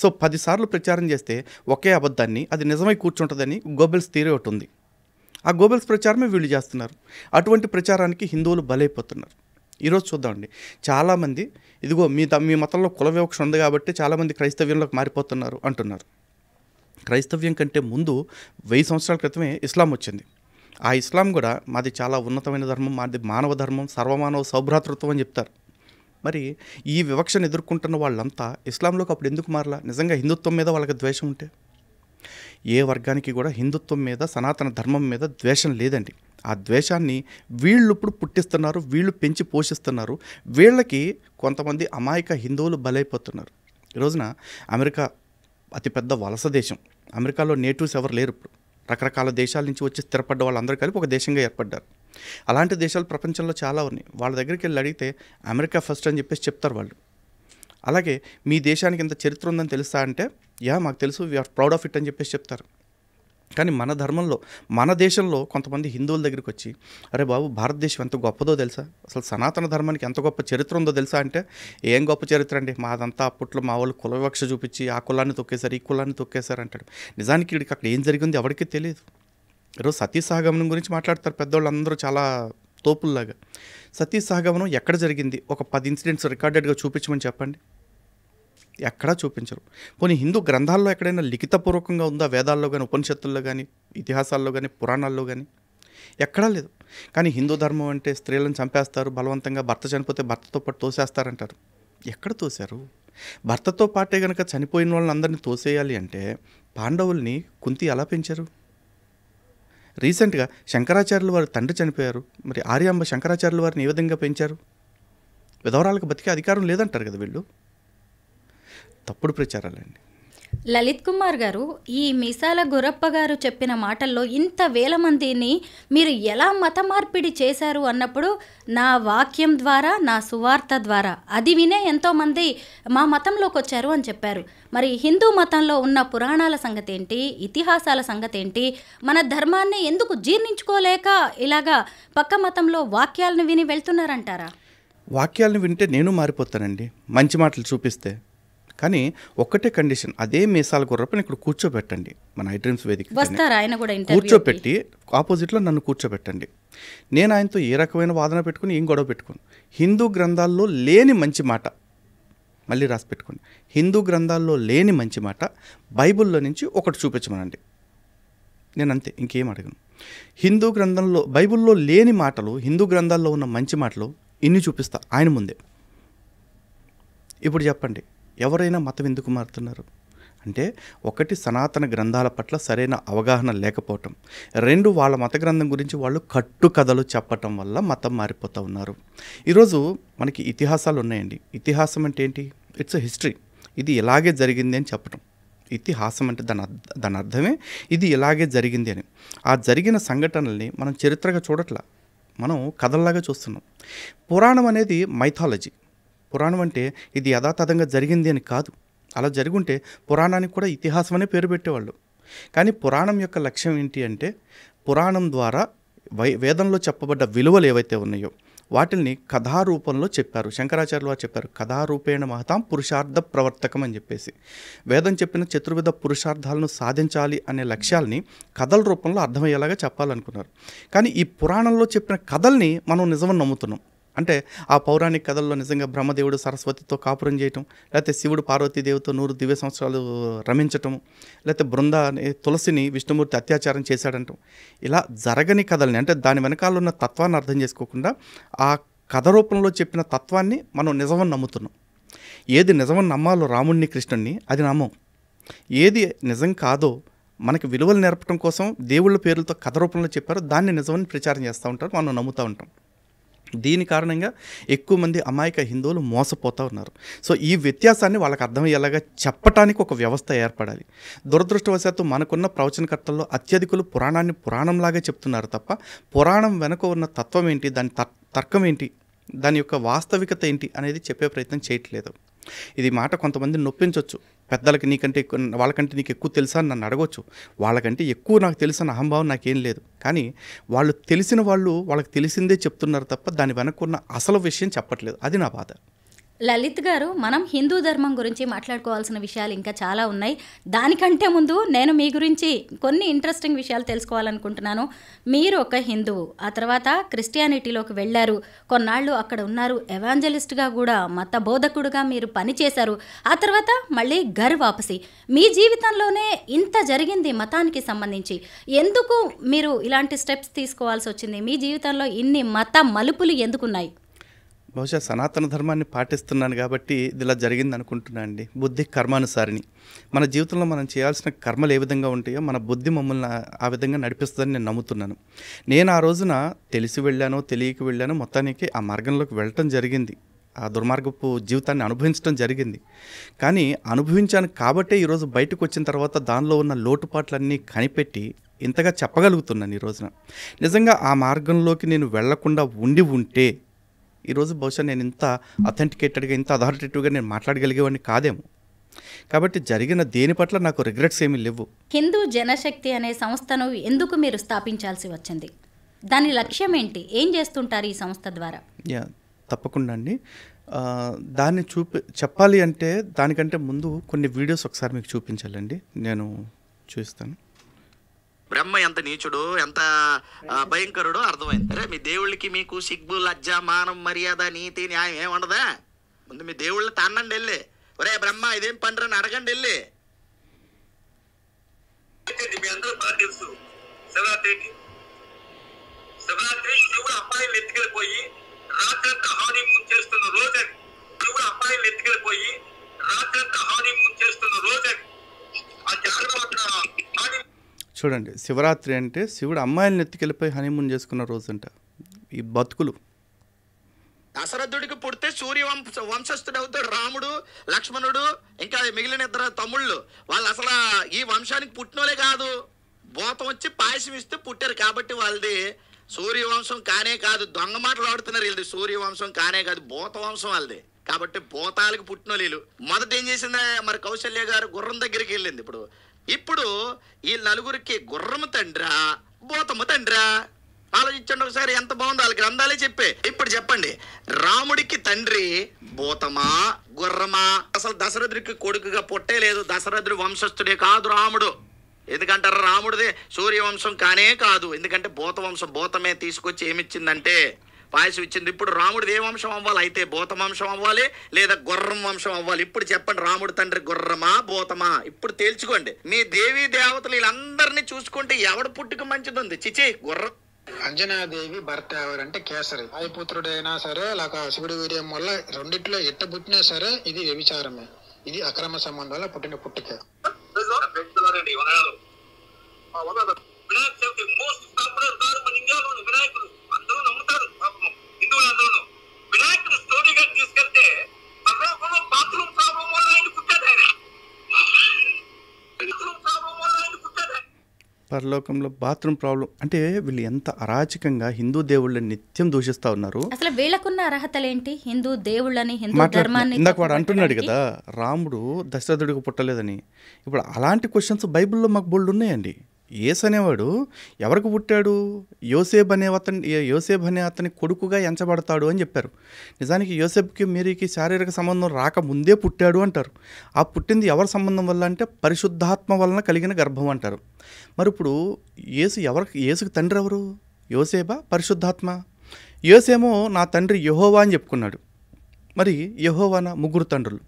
సో 10 సార్లు ప్రచారం చేస్తే ఒకే అబద్ధాన్ని అది నిజమై కూర్చుంటుందని గోబెల్స్ థియరీ ఒకటి ఉంది. ఆ గోబెల్స్ ప్రచారమే వీళ్ళు చేస్తున్నారు. అటువంటి ప్రచారానికి హిందువులు బలైపోతున్నారు. ఈరోజు చూద్దామండి, చాలామంది ఇదిగో మీ మతంలో కుల వివక్ష ఉంది కాబట్టి చాలామంది క్రైస్తవ్యంలోకి మారిపోతున్నారు అంటున్నారు. క్రైస్తవ్యం కంటే ముందు 1000 సంవత్సరాల క్రితమే ఇస్లాం వచ్చింది. ఆ ఇస్లాం కూడా మాది చాలా ఉన్నతమైన ధర్మం, మాది మానవ ధర్మం, సర్వమానవ సౌభ్రాతృత్వం అని చెప్తారు. మరి ఈ వివక్షను ఎదుర్కొంటున్న వాళ్ళంతా ఇస్లాంలోకి అప్పుడు ఎందుకు మారలా? నిజంగా హిందుత్వం మీద వాళ్ళకి ద్వేషం ఉంటే. ఏ వర్గానికి కూడా హిందుత్వం మీద, సనాతన ధర్మం మీద ద్వేషం లేదండి. ఆ ద్వేషాన్ని వీళ్ళు ఇప్పుడు పుట్టిస్తున్నారు, వీళ్ళు పెంచి పోషిస్తున్నారు. వీళ్ళకి కొంతమంది అమాయక హిందువులు బలైపోతున్నారు. ఈ రోజున అమెరికా అతిపెద్ద వలస దేశం. అమెరికాలో నేటివ్స్ ఎవరు లేరు. ఇప్పుడు రకరకాల దేశాల నుంచి వచ్చి స్థిరపడ్డ వాళ్ళందరూ కలిపి ఒక దేశంగా ఏర్పడ్డారు. అలాంటి దేశాలు ప్రపంచంలో చాలా ఉన్నాయి. వాళ్ళ దగ్గరికి వెళ్ళి అడిగితే అమెరికా ఫస్ట్ అని చెప్పేసి చెప్తారు వాళ్ళు. అలాగే మీ దేశానికి ఇంత చరిత్ర ఉందని తెలుసా అంటే మాకు తెలుసు, వీఆర్ ప్రౌడ్ ఆఫ్ ఇట్ అని చెప్పేసి చెప్తారు. కానీ మన ధర్మంలో, మన దేశంలో కొంతమంది హిందువుల దగ్గరికి వచ్చి అరే బాబు భారతదేశం ఎంత గొప్పదో తెలుసా, అసలు సనాతన ధర్మానికి ఎంత గొప్ప చరిత్ర ఉందో తెలుసా అంటే ఏం గొప్ప చరిత్ర అండి, మాదంతా అప్పట్లో మా వాళ్ళు కుల వివక్ష చూపించి ఆ కులాన్ని తొక్కేశారు, ఈ కులాన్ని తొక్కేశారు అంటాడు. నిజానికి వీడికి అక్కడ ఏం జరిగింది ఎవరికి తెలియదు. ఈరోజు సతీ సహగమనం గురించి మాట్లాడతారు పెద్దవాళ్ళు అందరూ చాలా తోపుల్లాగా. సతీ సహగమనం ఎక్కడ జరిగింది? ఒక 10 ఇన్సిడెంట్స్ రికార్డెడ్గా చూపించమని చెప్పండి. ఎక్కడా చూపించరు. పోనీ హిందూ గ్రంథాల్లో ఎక్కడైనా లిఖితపూర్వకంగా ఉందా? వేదాల్లో కానీ, ఉపనిషత్తుల్లో కానీ, ఇతిహాసాల్లో కానీ, పురాణాల్లో కానీ ఎక్కడా లేదు. కానీ హిందూ ధర్మం అంటే స్త్రీలను చంపేస్తారు, బలవంతంగా భర్త చనిపోతే భర్తతో పాటు తోసేస్తారంటారు. ఎక్కడ తోశారు? భర్తతో పాటే కనుక చనిపోయిన వాళ్ళని అందరినీ తోసేయాలి అంటే పాండవుల్ని కుంతి ఎలా పెంచారు? రీసెంట్గా శంకరాచార్యుల వారి తండ్రి చనిపోయారు. మరి ఆర్యాంబ శంకరాచార్యుల వారిని ఏ విధంగా పెంచారు? విధవరాలకు బతికే అధికారం లేదంటారు కదా వీళ్ళు. తప్పుడు ప్రచారాలండి. లలిత్ కుమార్ గారు, ఈ మీసాల గురప్ప గారు చెప్పిన మాటల్లో ఇంత వేల మందిని మీరు ఎలా మత మార్పిడి చేశారు అన్నప్పుడు నా వాక్యం ద్వారా, నా సువార్త ద్వారా అది వినే ఎంతోమంది మా మతంలోకి వచ్చారు అని చెప్పారు. మరి హిందూ మతంలో ఉన్న పురాణాల సంగతి ఏంటి, ఇతిహాసాల సంగతి ఏంటి, మన ధర్మాన్ని ఎందుకు జీర్ణించుకోలేక ఇలాగా పక్క మతంలో వాక్యాలను విని వెళ్తున్నారంటారా? వాక్యాలను వింటే నేను మారిపోతానండి, మంచి మాటలు చూపిస్తే. కానీ ఒక్కటే కండిషన్, అదే మీసాల గుర్రప్పని ఇక్కడ కూర్చోబెట్టండి. మన ఐడ్రీమ్స్ వేదిక కూర్చోబెట్టి ఆపోజిట్లో నన్ను కూర్చోబెట్టండి. నేను ఆయనతో ఏ రకమైన వాదన పెట్టుకుని ఏం గొడవ పెట్టుకోను. హిందూ గ్రంథాల్లో లేని మంచి మాట మళ్ళీ రాసి పెట్టుకోండి. హిందూ గ్రంథాల్లో లేని మంచి మాట బైబిల్లో నుంచి ఒకటి చూపించమనండి. నేను అంతే, ఇంకేం అడగను. హిందూ గ్రంథంలో, బైబిల్లో లేని మాటలు హిందూ గ్రంథాల్లో ఉన్న మంచి మాటలు ఇన్ని చూపిస్తా ఆయన ముందే. ఇప్పుడు చెప్పండి, ఎవరైనా మతం ఎందుకు మారుతున్నారు అంటే, ఒకటి సనాతన గ్రంథాల పట్ల సరైన అవగాహన లేకపోవటం, 2 వాళ్ళ మత గ్రంథం గురించి వాళ్ళు కట్టుకథలు చెప్పటం వల్ల మతం మారిపోతూ ఉన్నారు. ఈరోజు మనకి ఇతిహాసాలు ఉన్నాయండి. ఇతిహాసం అంటే ఏంటి? It's a history. ఇది ఇలాగే జరిగింది అని చెప్పటం. ఇతిహాసం అంటే దాని అర్థమే ఇది ఇలాగే జరిగింది అని. ఆ జరిగిన సంఘటనల్ని మనం చరిత్రగా చూడట్లా, మనం కథల్లాగా చూస్తున్నాం. పురాణం అనేది మైథాలజీ. పురాణం అంటే ఇది యథాతథంగా జరిగింది అని కాదు. అలా జరుగుంటే పురాణానికి కూడా ఇతిహాసం అనే పేరు పెట్టేవాళ్ళు. కానీ పురాణం యొక్క లక్ష్యం ఏంటి అంటే, పురాణం ద్వారా వేదంలో చెప్పబడ్డ విలువలు ఏవైతే ఉన్నాయో వాటిని కథారూపంలో చెప్పారు. శంకరాచార్యులు వారు చెప్పారు, కథారూపేణ మహతాం పురుషార్థ ప్రవర్తకం అని చెప్పేసి. వేదం చెప్పిన చతుర్విధ పురుషార్థాలను సాధించాలి అనే లక్ష్యాల్ని కథల రూపంలో అర్థమయ్యేలాగా చెప్పాలనుకున్నారు. కానీ ఈ పురాణంలో చెప్పిన కథల్ని మనం నిజమని నమ్ముతున్నాం. అంటే ఆ పౌరాణిక కథల్లో నిజంగా బ్రహ్మదేవుడు సరస్వతితో కాపురం చేయటం, లేకపోతే శివుడు పార్వతీదేవితో 100 దివ్య సంవత్సరాలు రమించటం, లేకపోతే బృంద తులసిని విష్ణుమూర్తి అత్యాచారం చేశాడంటాం. ఇలా జరగని కథల్ని, అంటే దాని వెనకాల ఉన్న తత్వాన్ని అర్థం చేసుకోకుండా ఆ కథ రూపంలో చెప్పిన తత్వాన్ని మనం నిజమని నమ్ముతున్నాం. ఏది నిజమని నమ్మాలో రాముడిని కృష్ణుడిని అది నమ్మం. ఏది నిజం కాదో మనకి విలువలు నేర్పడం కోసం దేవుళ్ళ పేర్లతో కథ రూపంలో చెప్పారో దాన్ని నిజమని ప్రచారం చేస్తూ ఉంటారు, మనం నమ్ముతూ ఉంటాం. దీని కారణంగా ఎక్కువ మంది అమాయక హిందువులు మోసపోతూ ఉన్నారు. సో ఈ వ్యత్యాసాన్ని వాళ్ళకి అర్థమయ్యేలాగా చెప్పటానికి ఒక వ్యవస్థ ఏర్పడాలి. దురదృష్టవశాత్తు మనకున్న ప్రవచనకర్తల్లో అత్యధికులు పురాణాన్ని పురాణంలాగా చెప్తున్నారు తప్ప పురాణం వెనుక ఉన్న తత్వం ఏంటి, దాని తర్కం ఏంటి, దాని యొక్క వాస్తవికత ఏంటి అనేది చెప్పే ప్రయత్నం చేయట్లేదు. ఇది మాట కొంతమంది నొప్పించవచ్చు. పెద్దలకి నీకంటే ఎక్కువ, వాళ్ళకంటే నీకు ఎక్కువ తెలుసా అని నన్ను అడగవచ్చు. వాళ్ళకంటే ఎక్కువ నాకు తెలుసన్న అహంభావం నాకేం లేదు. కానీ వాళ్ళు తెలిసిన వాళ్ళు వాళ్ళకి తెలిసిందే చెప్తున్నారు తప్ప దాని వెనక్కున్న అసలు విషయం చెప్పట్లేదు. అది నా బాధ. లలిత్ గారు, మనం హిందూ ధర్మం గురించి మాట్లాడుకోవాల్సిన విషయాలు ఇంకా చాలా ఉన్నాయి. దానికంటే ముందు నేను మీ గురించి కొన్ని ఇంట్రెస్టింగ్ విషయాలు తెలుసుకోవాలనుకుంటున్నాను. మీరు ఒక హిందువు, ఆ తర్వాత క్రిస్టియానిటీలోకి వెళ్ళారు, కొన్నాళ్ళు అక్కడ ఉన్నారు, ఎవాంజలిస్ట్గా కూడా మత బోధకుడుగా మీరు పనిచేశారు. ఆ తర్వాత మళ్ళీ ఘర్ వాపసి. మీ జీవితంలోనే ఇంత జరిగింది మతానికి సంబంధించి. ఎందుకు మీరు ఇలాంటి స్టెప్స్ తీసుకోవాల్సి వచ్చింది? మీ జీవితంలో ఇన్ని మత మలుపులు ఎందుకున్నాయి? బహుశా సనాతన ధర్మాన్ని పాటిస్తున్నాను కాబట్టి ఇది ఇలా జరిగింది అనుకుంటున్నాను అండి. బుద్ధి కర్మానుసారిని. మన జీవితంలో మనం చేయాల్సిన కర్మలు ఏ విధంగా ఉంటాయో మన బుద్ధి మమ్మల్ని ఆ విధంగా నడిపిస్తుందని నేను నమ్ముతున్నాను. నేను ఆ రోజున తెలిసి వెళ్ళానో తెలియక వెళ్ళానో మొత్తానికి ఆ మార్గంలోకి వెళ్ళటం జరిగింది. ఆ దుర్మార్గపు జీవితాన్ని అనుభవించడం జరిగింది. కానీ అనుభవించాను కాబట్టే ఈరోజు బయటకు వచ్చిన తర్వాత దానిలో ఉన్న లోటుపాట్లన్నీ కనిపెట్టి ఇంతగా చెప్పగలుగుతున్నాను ఈ రోజున. నిజంగా ఆ మార్గంలోకి నేను వెళ్లకుండా ఉంటే ఈరోజు బహుశా నేను ఇంత అథెంటికేటెడ్గా, ఇంత అథారిటేటివ్గా నేను మాట్లాడగలిగేవాడిని కాదేమో. కాబట్టి జరిగిన దేని పట్ల నాకు రిగ్రెట్స్ ఏమీ లేవు. హిందూ జనశక్తి అనే సంస్థను ఎందుకు మీరు స్థాపించాల్సి వచ్చింది? దాని లక్ష్యం ఏంటి? ఏం చేస్తుంటారు ఈ సంస్థ ద్వారా? తప్పకుండా అండి. దాన్ని చెప్పాలి అంటే దానికంటే ముందు కొన్ని వీడియోస్ ఒకసారి మీకు చూపించాలండి. నేను చూస్తాను. బ్రహ్మ ఎంత నీచుడు, ఎంత భయంకరుడో అర్థమైంది. అరే మీ దేవుళ్ళకి మీకు సిగ్గు, లజ్జ, మానం, మర్యాద, నీతి, న్యాయం ఏముండదా? ముందు మీ దేవుళ్ళు తానండి వెళ్ళి, ఒరే బ్రహ్మ ఇదేం పండ్రని అడగండి వెళ్ళి. మీ అందరూ బాగా తెలుసు, శివరాత్రి శివుడు అమ్మాయిలు ఎత్తుకెళ్ళిపోయి రాత్రంతా హానీమూన్ చేస్తున్న రోజని, శివుడు అమ్మాయిలు ఎత్తుకెళ్ళిపోయి రాత్రంతా హానీమూన్ చేస్తున్న రోజని. ఆ జాగ్రత్త చూడండి, శివరాత్రి అంటే శివుడు అమ్మాయిలను ఎత్తుకెళ్ళిపోయి హనీమూన్ చేసుకున్న రోజు అంట. ఈ బతుకులు. దశరథుడికి పుడితే సూర్య వంశస్థుడు అవుతాడు రాముడు, లక్ష్మణుడు, ఇంకా మిగిలిన ఇద్దరు తమ్ముళ్ళు. వాళ్ళు అసలు ఈ వంశానికి పుట్టినోలే కాదు, భూతం వచ్చి పాయసం ఇస్తే పుట్టారు కాబట్టి వాళ్ళది సూర్యవంశం కానే కాదు. దొంగ మాటలు ఆడుతున్నారు వీళ్ళది. సూర్యవంశం కానే కాదు, భూత వంశం వాళ్ళది. కాబట్టి భూతాలకు పుట్టినోళ్ళు. మొదట ఏం చేసిందా మరి కౌశల్య గారు గుర్రం దగ్గరికి వెళ్ళింది. ఇప్పుడు ఈ నలుగురికి గుర్రము తండ్రా, భూతము తండ్రా? ఆలోచించండి ఒకసారి, ఎంత బాగుందో. వాళ్ళ గ్రంథాలే చెప్పే. ఇప్పుడు చెప్పండి, రాముడికి తండ్రి భూతమా గుర్రమా? అసలు దశరథుడికి కొడుకుగా పుట్టే లేదు. దశరథుడి వంశస్థుడే కాదు రాముడు. ఎందుకంటారు? రాముడిది సూర్యవంశం కానే కాదు. ఎందుకంటే భూత వంశం, భూతమే తీసుకొచ్చి ఏమిచ్చిందంటే పాయసం ఇచ్చింది. ఇప్పుడు రాముడిది ఏ వంశం అవ్వాలి? అయితే భూత వంశం అవ్వాలి లేదా గుర్రం వంశం అవ్వాలి? ఇప్పుడు చెప్పండి, రాముడి తండ్రి గుర్రమా భూతమా? ఇప్పుడు తేల్చుకోండి. మీ దేవీ దేవతలు వీళ్ళందరినీ చూసుకుంటే ఎవడు పుట్టుక మంచిది? చిచి గుర్రం. అంజనాదేవి భర్త ఎవరంటే కేసరి. వాయుపుత్రుడైనా సరే లేక శివుడి వీర్యం వల్ల రెండిట్లో ఎట్ట పుట్టినా సరే ఇది వ్యభిచారమే. ఇది అక్రమ సంబంధాల పుట్టిన పుట్టుకే. వినాయకుడు అందరూ నమ్ముతారు, హిందువులందరూ. వినాయకుడు స్టోరీగా తీసుకెళ్తే బాత్రూమ్ ప్రాబ్లం వల్ల ఆయన పుట్టాడు. పరలోకంలో బాత్రూమ్ ప్రాబ్లం అంటే వీళ్ళు ఎంత అరాచకంగా హిందూ దేవుళ్ళని నిత్యం దూషిస్తూ ఉన్నారు. అసలు వీళ్ళకున్న అర్హతలేంటి? హిందూ దేవుళ్ళని, హిందూ ధర్మాన్ని. ఇందాక వాడు అంటున్నాడు కదా రాముడు దశరథుడికి పుట్టలేదని. ఇప్పుడు అలాంటి క్వశ్చన్స్ బైబిల్లో మాకు బోల్డ్ ఉన్నాయండి. యేసు అనేవాడు ఎవరికి పుట్టాడు? యోసేబ్ అనే అతని కొడుకుగా ఎంచబడతాడు అని చెప్పారు. నిజానికి యోసేబ్కి మేరీకి శారీరక సంబంధం రాకముందే పుట్టాడు అంటారు. ఆ పుట్టింది ఎవరి సంబంధం వల్ల అంటే పరిశుద్ధాత్మ వలన కలిగిన గర్భం అంటారు. మరి ఇప్పుడు యేసుకి తండ్రి ఎవరు? యోసేబా పరిశుద్ధాత్మ? యోసేమో నా తండ్రి యెహోవా అని చెప్పుకున్నాడు. మరి యెహోవానా? ముగ్గురు తండ్రులు.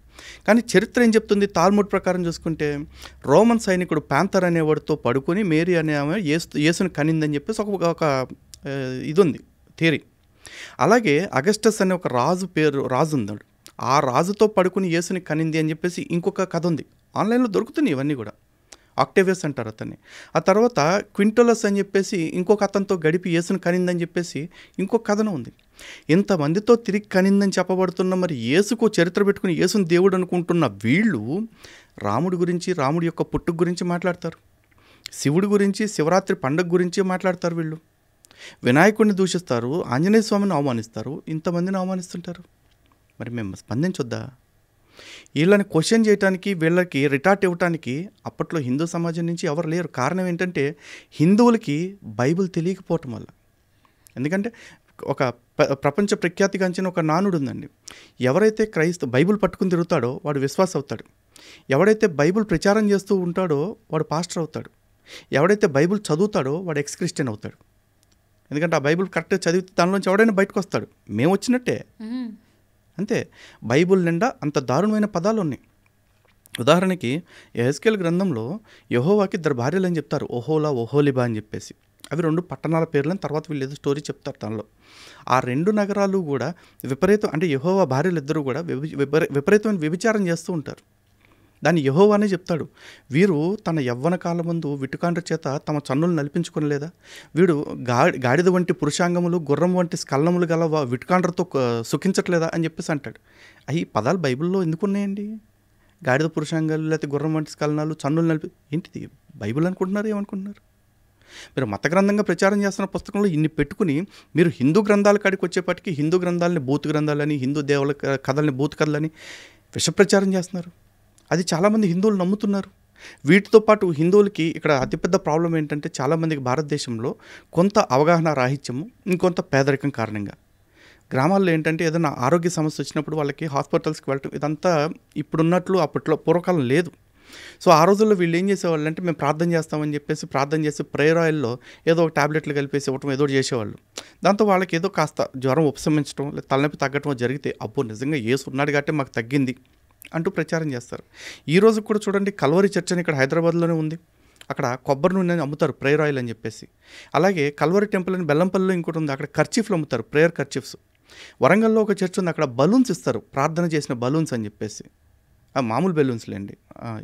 కానీ చరిత్ర ఏం చెప్తుంది? తాల్ముడ్ ప్రకారం చూసుకుంటే రోమన్ సైనికుడు ప్యాంతర్ అనేవాడితో పడుకొని మేరీ అనే ఆమె యేసుని కనిందని చెప్పేసి ఒక ఇది ఉంది థియరీ. అలాగే అగస్టస్ అనే ఒక రాజు ఉన్నాడు. ఆ రాజుతో పడుకుని యేసుని కనింది అని చెప్పేసి ఇంకొక కథ ఉంది. ఆన్లైన్లో దొరుకుతున్నాయి ఇవన్నీ కూడా. ఆక్టేవియస్ అంటారు అతన్ని. ఆ తర్వాత క్వింటోలస్ అని చెప్పేసి ఇంకొక అతనితో గడిపి యేసుని కనిందని చెప్పేసి ఇంకొక కథనం ఉంది. ఇంతమందితో తిరిగి కనిందని చెప్పబడుతున్న మరి యేసుకు చరిత్ర పెట్టుకుని యేసుని దేవుడు అనుకుంటున్న వీళ్ళు రాముడి గురించి, రాముడి యొక్క పుట్టుక గురించి మాట్లాడతారు. శివుడి గురించి, శివరాత్రి పండుగ గురించి మాట్లాడతారు. వీళ్ళు వినాయకుడిని దూషిస్తారు, ఆంజనేయ స్వామిని అవమానిస్తారు, ఇంతమందిని అవమానిస్తుంటారు. మరి మేము స్పందించొద్దా? వీళ్ళని క్వశ్చన్ చేయడానికి, వీళ్ళకి రిటార్ట్ ఇవ్వటానికి అప్పట్లో హిందూ సమాజం నుంచి ఎవరు లేరు. కారణం ఏంటంటే హిందువులకి బైబిల్ తెలియకపోవటం వల్ల. ఎందుకంటే ఒక ప్రపంచ ప్రఖ్యాతిగాంచిన ఒక నానుడు ఉందండి. ఎవరైతే బైబిల్ పట్టుకుని తిరుగుతాడో వాడు విశ్వాస అవుతాడు. ఎవడైతే బైబిల్ ప్రచారం చేస్తూ ఉంటాడో వాడు పాస్టర్ అవుతాడు. ఎవడైతే బైబిల్ చదువుతాడో వాడు ఎక్స్ క్రిస్టియన్ అవుతాడు. ఎందుకంటే ఆ బైబిల్ కరెక్ట్గా చదివితే దానిలోంచి ఎవడైనా బయటకు వస్తాడు. మేము వచ్చినట్టే అంతే. బైబిల్ నిండా అంత దారుణమైన పదాలు ఉన్నాయి. ఉదాహరణకి యెహెజ్కేలు గ్రంథంలో యెహోవాకి 2 భార్యలు అని చెప్తారు, ఓహోలా, ఓహోలిబా అని చెప్పేసి. అవి 2 పట్టణాల పేర్లని తర్వాత వీళ్ళు ఏదో స్టోరీ చెప్తారు దానిలో. ఆ 2 నగరాలు కూడా విపరీతం, అంటే యెహోవా భార్యలు ఇద్దరు కూడా విపరీతమైన వ్యభిచారం చేస్తూ ఉంటారు. దాన్ని యెహోవానే చెప్తాడు. వీరు తన యవ్వన కాలమందు విటుకాండ్ర చేత తమ చన్నులు నలిపించుకొనలేదా? వీడు గాడిద వంటి పురుషాంగములు, గుర్రం వంటి స్కలనములు గల విటుకాండ్రతో సుఖించట్లేదా అని చెప్పేసి అంటాడు. అవి పదాలు బైబిల్లో ఎందుకున్నాయండి? గాడిద పురుషాంగాలు, లేకపోతే గుర్రం వంటి స్కలనాలు, చన్నులు ఏంటిది బైబిల్ అనుకుంటున్నారు? ఏమనుకుంటున్నారు మీరు? మత గ్రంథంగా ప్రచారం చేస్తున్న పుస్తకంలో ఇన్ని పెట్టుకుని మీరు హిందూ గ్రంథాల కాడికి వచ్చేప్పటికీ హిందూ గ్రంథాలని బూతు గ్రంథాలని, హిందూ దేవుల కథల్ని బూతు కథలని విషప్రచారం చేస్తున్నారు. అది చాలామంది హిందువులు నమ్ముతున్నారు. వీటితో పాటు హిందువులకి ఇక్కడ అతిపెద్ద ప్రాబ్లం ఏంటంటే చాలామందికి భారతదేశంలో కొంత అవగాహన రాహిత్యము, ఇంకొంత పేదరికం కారణంగా గ్రామాల్లో ఏంటంటే ఏదైనా ఆరోగ్య సమస్య వచ్చినప్పుడు వాళ్ళకి హాస్పిటల్స్కి వెళ్ళటం ఇదంతా ఇప్పుడున్నట్లు అప్పట్లో పూర్వకాలం లేదు. సో ఆ రోజుల్లో వీళ్ళు ఏం చేసేవాళ్ళు అంటే మేము ప్రార్థన చేస్తామని చెప్పేసి ప్రార్థన చేసి ప్రేయర్ ఆయిల్లో ఏదో ఒక ట్యాబ్లెట్లు కలిపేసి ఇవ్వటం ఏదో చేసేవాళ్ళు. దాంతో వాళ్ళకి ఏదో కాస్త జ్వరం ఉపశమించడం, లేదా తలనొప్పి తగ్గటం జరిగితే అబ్బో నిజంగా యేసు ఉన్నాడు కాబట్టి మాకు తగ్గింది అంటూ ప్రచారం చేస్తారు. ఈరోజు కూడా చూడండి, కల్వరి చర్చ్ అని ఇక్కడ హైదరాబాద్లోనే ఉంది. అక్కడ కొబ్బరి నూనె అమ్ముతారు, ప్రేయర్ ఆయిల్ అని చెప్పేసి. అలాగే కల్వరి టెంపుల్ అని బెల్లంపల్లిలో ఇంకోటి ఉంది, అక్కడ కర్చీఫ్లు అమ్ముతారు, ప్రేయర్ కర్చీఫ్స్. వరంగల్లో ఒక చర్చ్ ఉంది, అక్కడ బలూన్స్ ఇస్తారు, ప్రార్థన చేసిన బలూన్స్ అని చెప్పేసి. మామూలు బెలూన్స్లేండి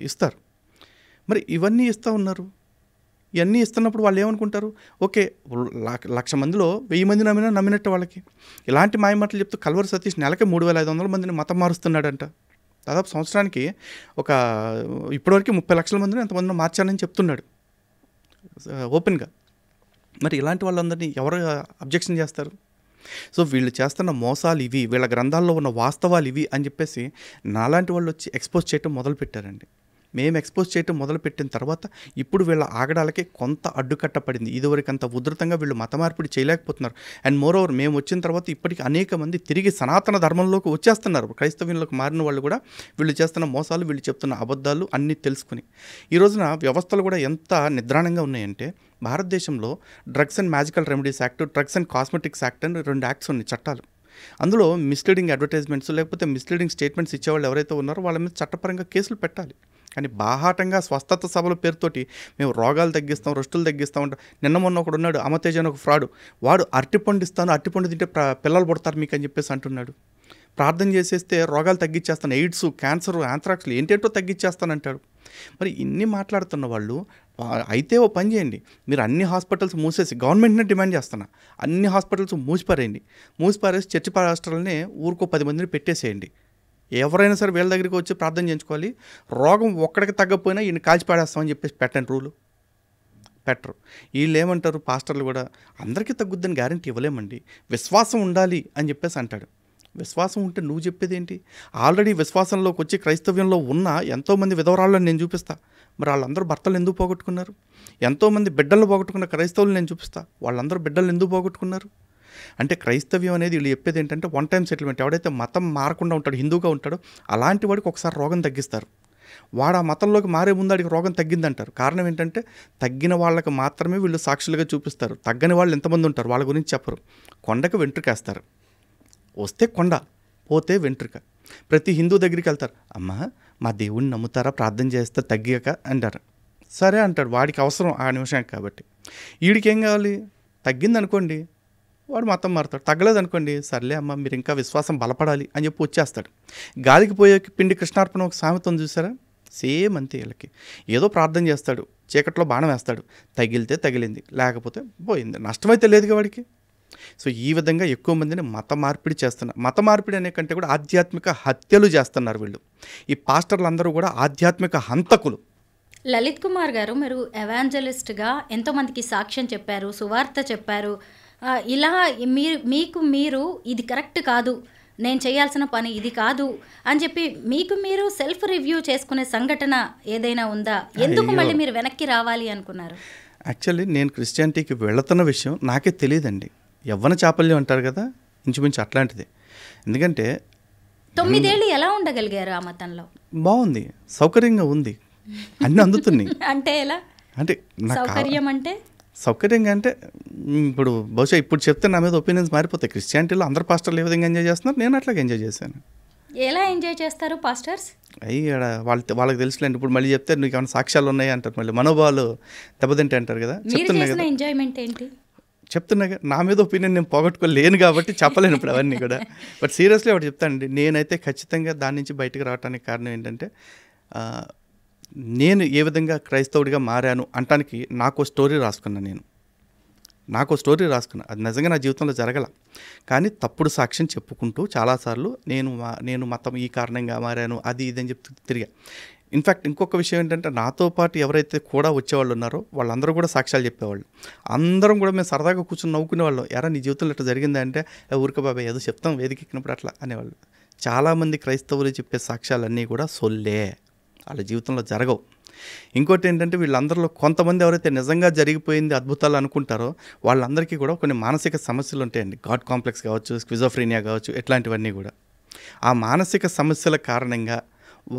ఇస్తారు. మరి ఇవన్నీ ఇస్తూ ఉన్నారు. ఇవన్నీ ఇస్తున్నప్పుడు వాళ్ళు ఏమనుకుంటారు, ఓకే 1,00,000 మందిలో 1000 మంది నమ్మినట్టు వాళ్ళకి. ఇలాంటి మాయమాటలు చెప్తూ కల్వరి సతీష్ నెలకి 3,500 మందిని మతం మారుస్తున్నాడంట. దాదాపు సంవత్సరానికి ఇప్పటివరకు 30 లక్షల మందిని ఎంతమందిని మార్చానని చెప్తున్నాడు ఓపెన్గా. మరి ఇలాంటి వాళ్ళందరినీ ఎవరు అబ్జెక్షన్ చేస్తారు? సో వీళ్ళు చేస్తున్న మోసాలు ఇవి, వీళ్ళ గ్రంథాల్లో ఉన్న వాస్తవాలు ఇవి అని చెప్పేసి నాలాంటి వాళ్ళు వచ్చి ఎక్స్పోజ్ చేయటం మొదలుపెట్టారండి. మేము ఎక్స్పోజ్ చేయటం మొదలుపెట్టిన తర్వాత ఇప్పుడు వీళ్ళ ఆగడాలకి కొంత అడ్డుకట్ట పడింది. ఇదివరకు అంత ఉధృతంగా వీళ్ళు మత మార్పిడి చేయలేకపోతున్నారు. అండ్ మోరోవర్ మేము వచ్చిన తర్వాత ఇప్పటికీ అనేక మంది తిరిగి సనాతన ధర్మంలోకి వచ్చేస్తున్నారు. క్రైస్తవ్యంలోకి మారిన వాళ్ళు కూడా వీళ్ళు చేస్తున్న మోసాలు, వీళ్ళు చెప్తున్న అబద్ధాలు అన్నీ తెలుసుకుని. ఈ రోజున వ్యవస్థలు కూడా ఎంత నిద్రాణంగా ఉన్నాయంటే భారతదేశంలో drugs and magical remedies act, drugs and cosmetics act అని 2 యాక్ట్స్ ఉన్నాయి, చట్టాలు. అందులో మిస్లీడింగ్ అడ్వర్టైజ్మెంట్స్ లేకపోతే మిస్లీడింగ్ స్టేట్మెంట్స్ ఇచ్చేవాళ్ళు ఎవరైతే ఉన్నారో వాళ్ళ మీద చట్టపరంగా కేసులు పెట్టాలి. కానీ బాహాటంగా స్వస్థత సభల పేరుతోటి మేము రోగాలు తగ్గిస్తాం, రొస్టులు తగ్గిస్తాం అంటాం. నిన్న మొన్న ఒకడు ఉన్నాడు, అమతేజ అని ఒక ఫ్రాడు, వాడు అరటిపండు ఇస్తాను, అరటిపండు తింటే పిల్లలు పుడతారు మీకు అని చెప్పేసి అంటున్నాడు. ప్రార్థన చేసేస్తే రోగాలు తగ్గించేస్తాను, ఎయిడ్స్, క్యాన్సర్, యాంథ్రాక్స్లు ఏంటేంటో తగ్గించేస్తానంటాడు. మరి ఇన్ని మాట్లాడుతున్న వాళ్ళు అయితే ఓ పని చేయండి, మీరు అన్ని హాస్పిటల్స్ మూసేసి, గవర్నమెంట్నే డిమాండ్ చేస్తున్నా, అన్ని హాస్పిటల్స్ మూసిపారేసి చర్చి పాస్టర్లని ఊరికో 10 మందిని పెట్టేసేయండి. ఎవరైనా సరే వీళ్ళ దగ్గరికి వచ్చి ప్రార్థన చేయించుకోవాలి. రోగం ఒక్కడికి తగ్గకపోయినా ఈయన కాల్చి పాడేస్తామని చెప్పేసి పెట్టండి, రూలు పెట్టరు. వీళ్ళు ఏమంటారు పాస్టర్లు కూడా, అందరికీ తగ్గుద్దని గ్యారంటీ ఇవ్వలేమండి, విశ్వాసం ఉండాలి అని చెప్పేసి అంటాడు. విశ్వాసం ఉంటే నువ్వు చెప్పేది ఏంటి? ఆల్రెడీ విశ్వాసంలోకి వచ్చి క్రైస్తవ్యంలో ఉన్న ఎంతోమంది విధవరాళ్ళని నేను చూపిస్తా. మరి వాళ్ళందరూ భర్తలు ఎందుకు పోగొట్టుకున్నారు? ఎంతోమంది బిడ్డలు పోగొట్టుకున్న క్రైస్తవులు నేను చూపిస్తా. వాళ్ళందరూ బిడ్డలు ఎందుకు పోగొట్టుకున్నారు? అంటే క్రైస్తవ్యం అనేది వీళ్ళు చెప్పేది ఏంటంటే 1 టైం సెటిల్మెంట్. ఎవడైతే మతం మారకుండా ఉంటాడో, హిందూగా ఉంటాడో అలాంటి వాడికి ఒకసారి రోగం తగ్గిస్తారు. వాడు ఆ మతంలోకి మారే ముందు వాడికి రోగం తగ్గిందంటారు. కారణం ఏంటంటే తగ్గిన వాళ్ళకి మాత్రమే వీళ్ళు సాక్షులుగా చూపిస్తారు. తగ్గని వాళ్ళు ఎంతమంది ఉంటారు వాళ్ళ గురించి చెప్పరు. కొండకు వెంట్రుకేస్తారు, వస్తే కొండ, పోతే వెంట్రుక. ప్రతి హిందూ దగ్గరికి వెళ్తారు, అమ్మ మా దేవుడిని నమ్ముతారా, ప్రార్థన చేస్తే తగ్గాక అంటారు. సరే అంటాడు, వాడికి అవసరం ఆ నిమిషానికి కాబట్టి. వీడికి ఏం కావాలి? తగ్గింది అనుకోండి, వాడు మతం మారుతాడు. తగ్గలేదు అనుకోండి, సర్లే అమ్మ మీరు ఇంకా విశ్వాసం బలపడాలి అని చెప్పి వచ్చేస్తాడు. గాలికి పోయే పిండి కృష్ణార్పణ ఒక సామెత ఉంది చూసారా, సేమ్ అంతే. వీళ్ళకి ఏదో ప్రార్థన చేస్తాడు, చీకట్లో బాణం వేస్తాడు, తగిలితే తగిలింది, లేకపోతే పోయింది, నష్టమైతే లేదుగా వాడికి. సో ఈ విధంగా ఎక్కువ మందిని మత మార్పిడి చేస్తున్నారు. మత మార్పిడి అనే కంటే కూడా ఆధ్యాత్మిక హత్యలు చేస్తున్నారు వీళ్ళు. ఈ పాస్టర్లు అందరూ కూడా ఆధ్యాత్మిక హంతకులు. లలిత్ కుమార్ గారు, మీరు ఎవాంజలిస్ట్గా ఎంతోమందికి సాక్ష్యం చెప్పారు, సువార్త చెప్పారు. ఇలా మీరు ఇది కరెక్ట్ కాదు, నేను చేయాల్సిన పని ఇది కాదు అని చెప్పి మీకు మీరు సెల్ఫ్ రివ్యూ చేసుకునే సంఘటన ఏదైనా ఉందా? ఎందుకు మళ్ళీ మీరు వెనక్కి రావాలి అనుకున్నారు? యాక్చువల్లీ నేను క్రిస్టియానిటీకి వెళుతున్న విషయం నాకే తెలియదండి. యవ్వన చాపల్యం అంటారు కదా, ఇంచుమించు అట్లాంటిది. ఎందుకంటే 9 ఏళ్ళు ఎలా ఉండగలిగారు ఆ మతంలో? బాగుంది, సౌకర్యంగా ఉంది, అన్నీ అందుతున్నాయి. అంటే ఎలా? అంటే సౌకర్యం అంటే సౌకర్యంగా అంటే ఇప్పుడు బహుశా ఇప్పుడు చెప్తే నా మీద ఒపీనియన్స్ మారిపోతాయి. క్రిస్టియానిటీలో అందరు పాస్టర్లు ఏ విధంగా ఎంజాయ్ చేస్తున్నారు, నేను అట్లాగే ఎంజాయ్ చేశాను. ఎలా ఎంజాయ్ చేస్తారు పాస్టర్స్? అయ్యాడ వాళ్ళకి తెలుసులేండి. ఇప్పుడు మళ్ళీ చెప్తే నీకు ఏమైనా సాక్ష్యాలు ఉన్నాయి అంటారు, మళ్ళీ మనోభావాలు దెబ్బతింటే అంటారు కదా. ఎంజాయ్మెంట్ ఏంటి చెప్తున్నాగా, నా మీద ఒపీనియన్ నేను పోగొట్టుకోలేను కాబట్టి చెప్పలేను ఇప్పుడు అవన్నీ కూడా. బట్ సీరియస్లీ ఒకటి చెప్తానండి, నేనైతే ఖచ్చితంగా దాని నుంచి బయటకు రావడానికి కారణం ఏంటంటే, నేను ఏ విధంగా క్రైస్తవుడిగా మారాను అంటానికి నాకు స్టోరీ రాసుకున్నాను. అది నిజంగా నా జీవితంలో జరగల, కానీ తప్పుడు సాక్ష్యం చెప్పుకుంటూ చాలాసార్లు నేను మతం ఈ కారణంగా మారాను అది ఇదని చెప్తూ తిరిగా. ఇన్ఫ్యాక్ట్ ఇంకొక విషయం ఏంటంటే, నాతో పాటు ఎవరైతే కూడా వచ్చేవాళ్ళు ఉన్నారో వాళ్ళందరూ కూడా సాక్ష్యాలు చెప్పేవాళ్ళు. అందరం కూడా మేము సరదాగా కూర్చొని నవ్వుకునేవాళ్ళం. ఎరా నీ జీవితంలో ఇట్లా జరిగిందా అంటే, ఊరిక బాబాయ్ ఏదో చెప్తాం వేదిక ఎక్కినప్పుడు అట్లా అనేవాళ్ళు. చాలామంది క్రైస్తవులు చెప్పే సాక్ష్యాలన్నీ కూడా సొల్లే, వాళ్ళ జీవితంలో జరగవు. ఇంకోటి ఏంటంటే, వీళ్ళందరిలో కొంతమంది ఎవరైతే నిజంగా జరిగిపోయింది అద్భుతాలు అనుకుంటారో వాళ్ళందరికీ కూడా కొన్ని మానసిక సమస్యలు ఉంటాయండి. గాడ్ కాంప్లెక్స్ కావచ్చు, స్కిజోఫ్రీనియా కావచ్చు, ఇట్లాంటివన్నీ కూడా. ఆ మానసిక సమస్యల కారణంగా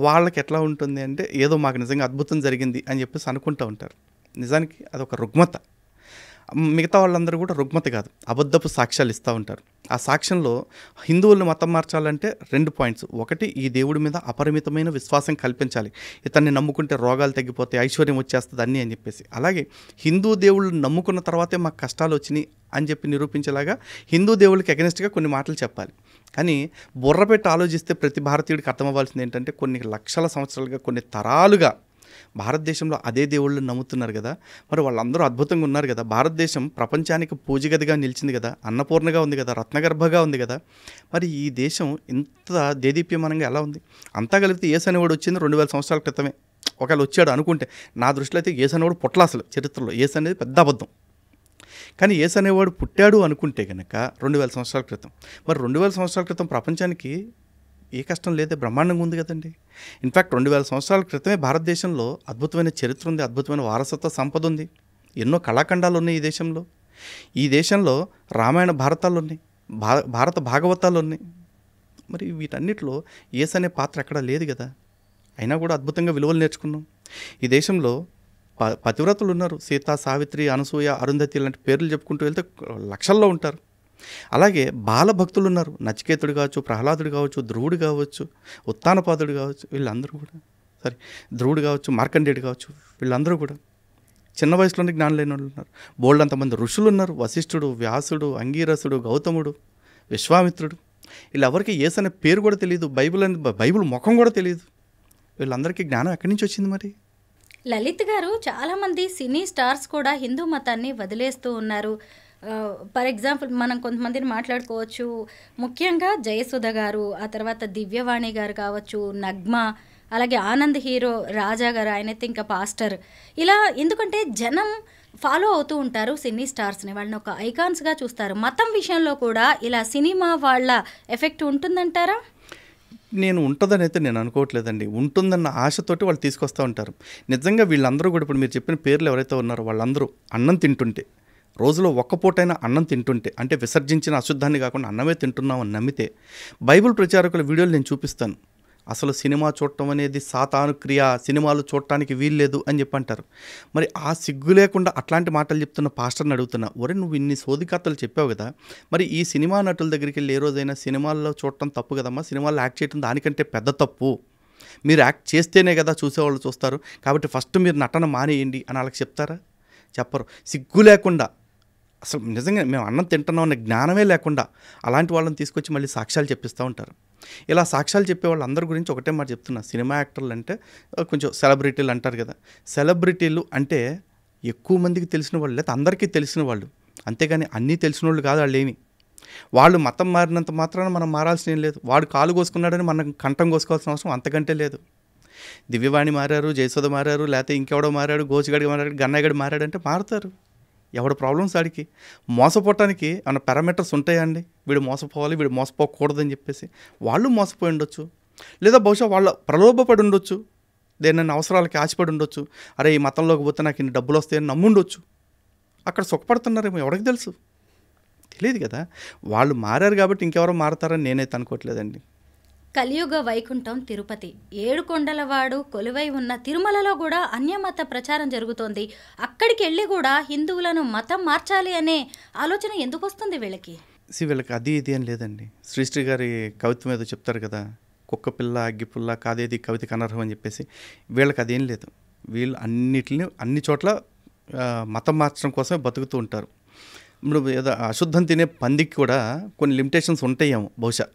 వాళ్ళకి ఎట్లా ఉంటుంది అంటే, ఏదో మాకు నిజంగా అద్భుతం జరిగింది అని చెప్పేసి అనుకుంటూ ఉంటారు. నిజానికి అదొక రుగ్మత. మిగతా వాళ్ళందరూ కూడా రుగ్మత కాదు, అబద్ధపు సాక్ష్యాలు ఇస్తూ ఉంటారు. ఆ సాక్ష్యంలో హిందువులను మతం మార్చాలంటే 2 పాయింట్స్. ఒకటి, ఈ దేవుడి మీద అపరిమితమైన విశ్వాసం కల్పించాలి, ఇతన్ని నమ్ముకుంటే రోగాలు తగ్గిపోతాయి, ఐశ్వర్యం వచ్చేస్తుంది అన్నీ అని చెప్పేసి. అలాగే హిందూ దేవుళ్ళు నమ్ముకున్న తర్వాతే మాకు కష్టాలు వచ్చినాయి అని చెప్పి నిరూపించేలాగా హిందూ దేవుళ్ళకి అగెనిస్ట్గా కొన్ని మాటలు చెప్పాలి. కానీ బుర్ర పెట్టి ఆలోచిస్తే ప్రతి భారతీయుడికి అర్థమవ్వాల్సింది ఏంటంటే, కొన్ని లక్షల సంవత్సరాలుగా, కొన్ని తరాలుగా భారతదేశంలో అదే దేవుళ్ళు నమ్ముతున్నారు కదా, మరి వాళ్ళందరూ అద్భుతంగా ఉన్నారు కదా. భారతదేశం ప్రపంచానికి పూజగదిగా నిలిచింది కదా, అన్నపూర్ణగా ఉంది కదా, రత్నగర్భగా ఉంది కదా. మరి ఈ దేశం ఇంత దేదీప్యమానంగా ఎలా ఉంది? అంతా కలిపితే యేసు అనేవాడు వచ్చింది 2000 సంవత్సరాల క్రితమే. ఒకవేళ వచ్చాడు అనుకుంటే, నా దృష్టిలో అయితే యేసు అనేవాడు పుట్టల, అసలు చరిత్రలో యేసు అనేది పెద్ద అబద్ధం. కానీ యేసు అనేవాడు పుట్టాడు అనుకుంటే కనుక 2000 సంవత్సరాల క్రితం. మరి 2000 సంవత్సరాల క్రితం ప్రపంచానికి ఏ కష్టం లేదే, బ్రహ్మాండంగా ఉంది కదండి. ఇన్ఫ్యాక్ట్ 2000 సంవత్సరాల క్రితమే భారతదేశంలో అద్భుతమైన చరిత్ర ఉంది, అద్భుతమైన వారసత్వ సంపద ఉంది, ఎన్నో కళాఖండాలు ఉన్నాయి ఈ దేశంలో. ఈ దేశంలో రామాయణ భారతాలు ఉన్నాయి, భారత భాగవతాలు ఉన్నాయి. మరి వీటన్నిటిలో యేసు అనే పాత్ర ఎక్కడా లేదు కదా. అయినా కూడా అద్భుతంగా విలువలు నేర్చుకున్నాం. ఈ దేశంలో పతివ్రతలు ఉన్నారు, సీత, సావిత్రి, అనసూయ, అరుంధతి లాంటి పేర్లు చెప్పుకుంటూ వెళ్తే లక్షల్లో ఉంటారు. అలాగే బాలభక్తులు ఉన్నారు, నచికేతుడు కావచ్చు, ప్రహ్లాదుడు కావచ్చు, ధ్రువుడు కావచ్చు, ఉత్తానపాదుడు కావచ్చు, వీళ్ళందరూ కూడా ధ్రువుడు కావచ్చు, మార్కండేయుడు కావచ్చు, వీళ్ళందరూ కూడా చిన్న వయసులోనే జ్ఞానం లేని వాళ్ళు ఉన్నారు. బోల్డ్ అంతమంది ఋషులు ఉన్నారు, వశిష్ఠుడు, వ్యాసుడు, అంగీరసుడు, గౌతముడు, విశ్వామిత్రుడు. వీళ్ళెవరికి యేసు అనే పేరు కూడా తెలియదు, బైబిల్ ముఖం కూడా తెలియదు. వీళ్ళందరికీ జ్ఞానం ఎక్కడి నుంచి వచ్చింది మరి? లలిత్ గారు, చాలామంది సినీ స్టార్స్ కూడా హిందూ మతాన్ని వదిలేస్తూ ఉన్నారు. ఫర్ ఎగ్జాంపుల్ మనం కొంతమందిని మాట్లాడుకోవచ్చు. ముఖ్యంగా జయసుధ గారు, ఆ తర్వాత దివ్యవాణి గారు కావచ్చు, నగ్మ, అలాగే ఆనంద్ హీరో రాజా గారు, ఆయనైతే ఇంకా పాస్టర్. ఇలా ఎందుకంటే జనం ఫాలో అవుతూ ఉంటారు సినీ స్టార్స్ని, వాళ్ళని ఒక ఐకాన్స్గా చూస్తారు. మతం విషయంలో కూడా ఇలా సినిమా వాళ్ళ ఎఫెక్ట్ ఉంటుందంటారా? నేను ఉంటుందని అయితే నేను అనుకోవట్లేదండి. ఉంటుందన్న ఆశతోటి వాళ్ళు తీసుకొస్తూ ఉంటారు. నిజంగా వీళ్ళందరూ కూడా ఇప్పుడు మీరు చెప్పిన పేర్లు ఎవరైతే ఉన్నారో వాళ్ళందరూ అన్నం తింటుంటే, రోజులో ఒక్క పూటైనా అన్నం తింటుంటే, అంటే విసర్జించిన అశుద్ధాన్ని కాకుండా అన్నమే తింటున్నామని నమ్మితే, బైబిల్ ప్రచారకుల వీడియోలు నేను చూపిస్తాను. అసలు సినిమా చూడటం అనేది సాతాను క్రియ, సినిమాలు చూడటానికి వీల్లేదు అని చెప్పి అంటారు. మరి ఆ సిగ్గు లేకుండా అట్లాంటి మాటలు చెప్తున్న పాస్టర్ని అడుగుతున్నా, ఒరే నువ్వు ఇన్ని సోదికథలు చెప్పావు కదా, మరి ఈ సినిమా నటుల దగ్గరికి వెళ్ళి ఏ రోజైనా సినిమాల్లో చూడటం తప్పు కదమ్మా, సినిమాల్లో యాక్ట్ చేయడం దానికంటే పెద్ద తప్పు, మీరు యాక్ట్ చేస్తేనే కదా చూసేవాళ్ళు చూస్తారు, కాబట్టి ఫస్ట్ మీరు నటన మానేయండి అని వాళ్ళకి చెప్తారా? చెప్పరు. సిగ్గు లేకుండా అసలు నిజంగా మేము అన్నం తింటున్నాం అనే జ్ఞానమే లేకుండా అలాంటి వాళ్ళని తీసుకొచ్చి మళ్ళీ సాక్ష్యాలు చెప్పిస్తూ ఉంటారు. ఇలా సాక్ష్యాలు చెప్పే వాళ్ళందరి గురించి ఒకటే మాట చెప్తున్నా, సినిమా యాక్టర్లు అంటే కొంచెం సెలబ్రిటీలు అంటారు కదా, సెలబ్రిటీలు అంటే ఎక్కువ మందికి తెలిసిన వాళ్ళు, లేదా అందరికీ తెలిసిన వాళ్ళు, అంతేగాని అన్నీ తెలిసిన వాళ్ళు కాదు వాళ్ళు. ఏమి వాళ్ళు మతం మారినంత మాత్రాన మనం మారాల్సిన ఏం లేదు. వాడు కాలు కోసుకున్నాడని మనం కంఠం కోసుకోవాల్సిన అవసరం అంతకంటే లేదు. దివ్యవాణి మారారు, జయసుధ మారారు, లేకపోతే ఇంకెవడో మారాడు, గోచిగడి మారాడు, గన్నయ్యగడి మారాడు అంటే మారుతారు. ఎవడ ప్రాబ్లమ్స్ ఆడికి. మోసపోవటానికి ఏమైనా పారామీటర్స్ ఉంటాయా అండి? వీడు మోసపోవాలి, వీడు మోసపోకూడదని చెప్పేసి వాళ్ళు మోసపోయి ఉండొచ్చు, లేదా బహుశా వాళ్ళ ప్రలోభపడి ఉండొచ్చు, దేనైనా అవసరాలకి ఆశపడి ఉండొచ్చు. అరే ఈ మతంలోకి పోతే నాకు ఇన్ని డబ్బులు వస్తాయని నమ్ముండొచ్చు. అక్కడ సుఖపడుతున్నారేమో, ఎవరికి తెలుసు? తెలియదు కదా. వాళ్ళు మారారు కాబట్టి ఇంకెవరో మారతారని నేనైతే అనుకోవట్లేదండి. కలియుగ వైకుంఠం తిరుపతి, ఏడుకొండలవాడు కొలువై ఉన్న తిరుమలలో కూడా అన్యమత ప్రచారం జరుగుతోంది. అక్కడికి వెళ్ళి కూడా హిందువులను మతం మార్చాలి అనే ఆలోచన ఎందుకు వస్తుంది వీళ్ళకి? వీళ్ళకి అది ఇది అని లేదండి. శ్రీశ్రీ గారి కవిత్వం ఏదో చెప్తారు కదా, కుక్క పిల్ల అగ్గిపుల్ల కాదేది కవితకి అనర్హం అని చెప్పేసి. వీళ్ళకి అదేం లేదు. వీళ్ళు అన్నిటిని అన్ని చోట్ల మతం మార్చడం కోసమే బతుకుతూ ఉంటారు. ఇప్పుడు ఏదో అశుద్ధం తినే పందికి కూడా కొన్ని లిమిటేషన్స్ ఉంటాయేమో బహుశా.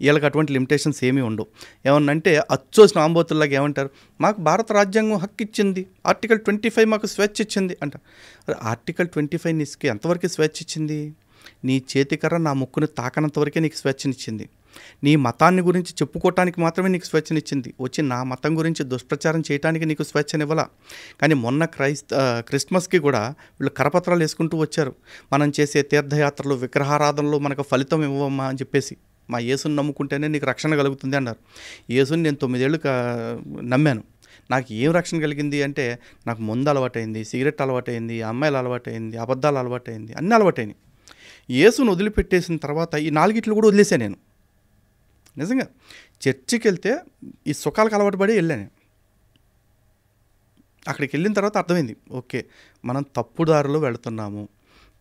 వీళ్ళకి అటువంటి లిమిటేషన్స్ ఏమీ ఉండవు. ఏమన్నంటే అచ్చోసిన ఆంబోతుల్లాగా ఏమంటారు, మాకు భారత రాజ్యాంగం హక్కు ఇచ్చింది, ఆర్టికల్ 25 మాకు స్వేచ్ఛ ఇచ్చింది అంటారు. ఆర్టికల్ 25 నీకు ఎంతవరకు స్వేచ్ఛ ఇచ్చింది? నీ చేతికర్ర నా ముక్కును తాకనంతవరకే నీకు స్వేచ్ఛనిచ్చింది. నీ మతాన్ని గురించి చెప్పుకోవటానికి మాత్రమే నీకు స్వేచ్ఛనిచ్చింది. వచ్చి నా మతం గురించి దుష్ప్రచారం చేయడానికి నీకు స్వేచ్ఛనివ్వాల. కానీ మొన్న క్రిస్మస్కి కూడా వీళ్ళు కరపత్రాలు వేసుకుంటూ వచ్చారు, మనం చేసే తీర్థయాత్రలు విగ్రహారాధనలు మనకు ఫలితం ఇవ్వమ్మా అని చెప్పేసి. మా యేసుని నమ్ముకుంటేనే నీకు రక్షణ కలుగుతుంది అన్నారు. యేసుని నేను 9 ఏళ్ళు నమ్మాను, నాకు ఏం రక్షణ కలిగింది అంటే నాకు మందు అలవాటైంది, సిగరెట్ అలవాటైంది, అమ్మాయిలు అలవాటైంది, అబద్ధాలు అలవాటైంది, అన్నీ అలవాటైనాయి. యేసుని వదిలిపెట్టేసిన తర్వాత ఈ 4 కూడా వదిలేసాను నేను. నిజంగా చర్చికి వెళ్తే ఈ సుఖాలకు అలవాటు పడి వెళ్ళాను. అక్కడికి వెళ్ళిన తర్వాత అర్థమైంది, ఓకే మనం తప్పు దారిలో వెళుతున్నాము.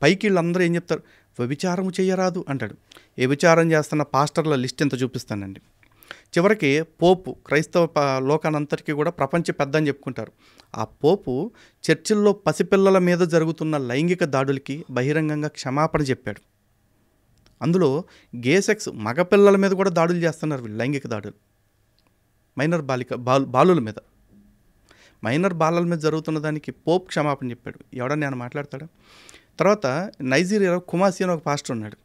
పైకి వీళ్ళందరూ ఏం చెప్తారు, వ్యభిచారం చేయరాదు అంటాడు. ఏ విచారం చేస్తున్న పాస్టర్ల లిస్ట్ ఎంత చూపిస్తానండి. చివరికి పోపు క్రైస్తవ లోకానంతటికీ కూడా ప్రపంచ పెద్ద అని చెప్పుకుంటారు. ఆ పోపు చర్చిల్లో పసిపిల్లల మీద జరుగుతున్న లైంగిక దాడులకి బహిరంగంగా క్షమాపణ చెప్పాడు. అందులో గే సెక్స్ మగపిల్లల మీద కూడా దాడులు చేస్తున్నారు వీళ్ళు, లైంగిక దాడులు. మైనర్ బాలుల మీద, మైనర్ బాలల మీద జరుగుతున్న దానికి పోప్ క్షమాపణ చెప్పాడు. ఎవడన్నా నేను మాట్లాడతాడా? తర్వాత నైజీరియాలో కుమాసి అని ఒక పాస్టర్ ఉన్నాడు.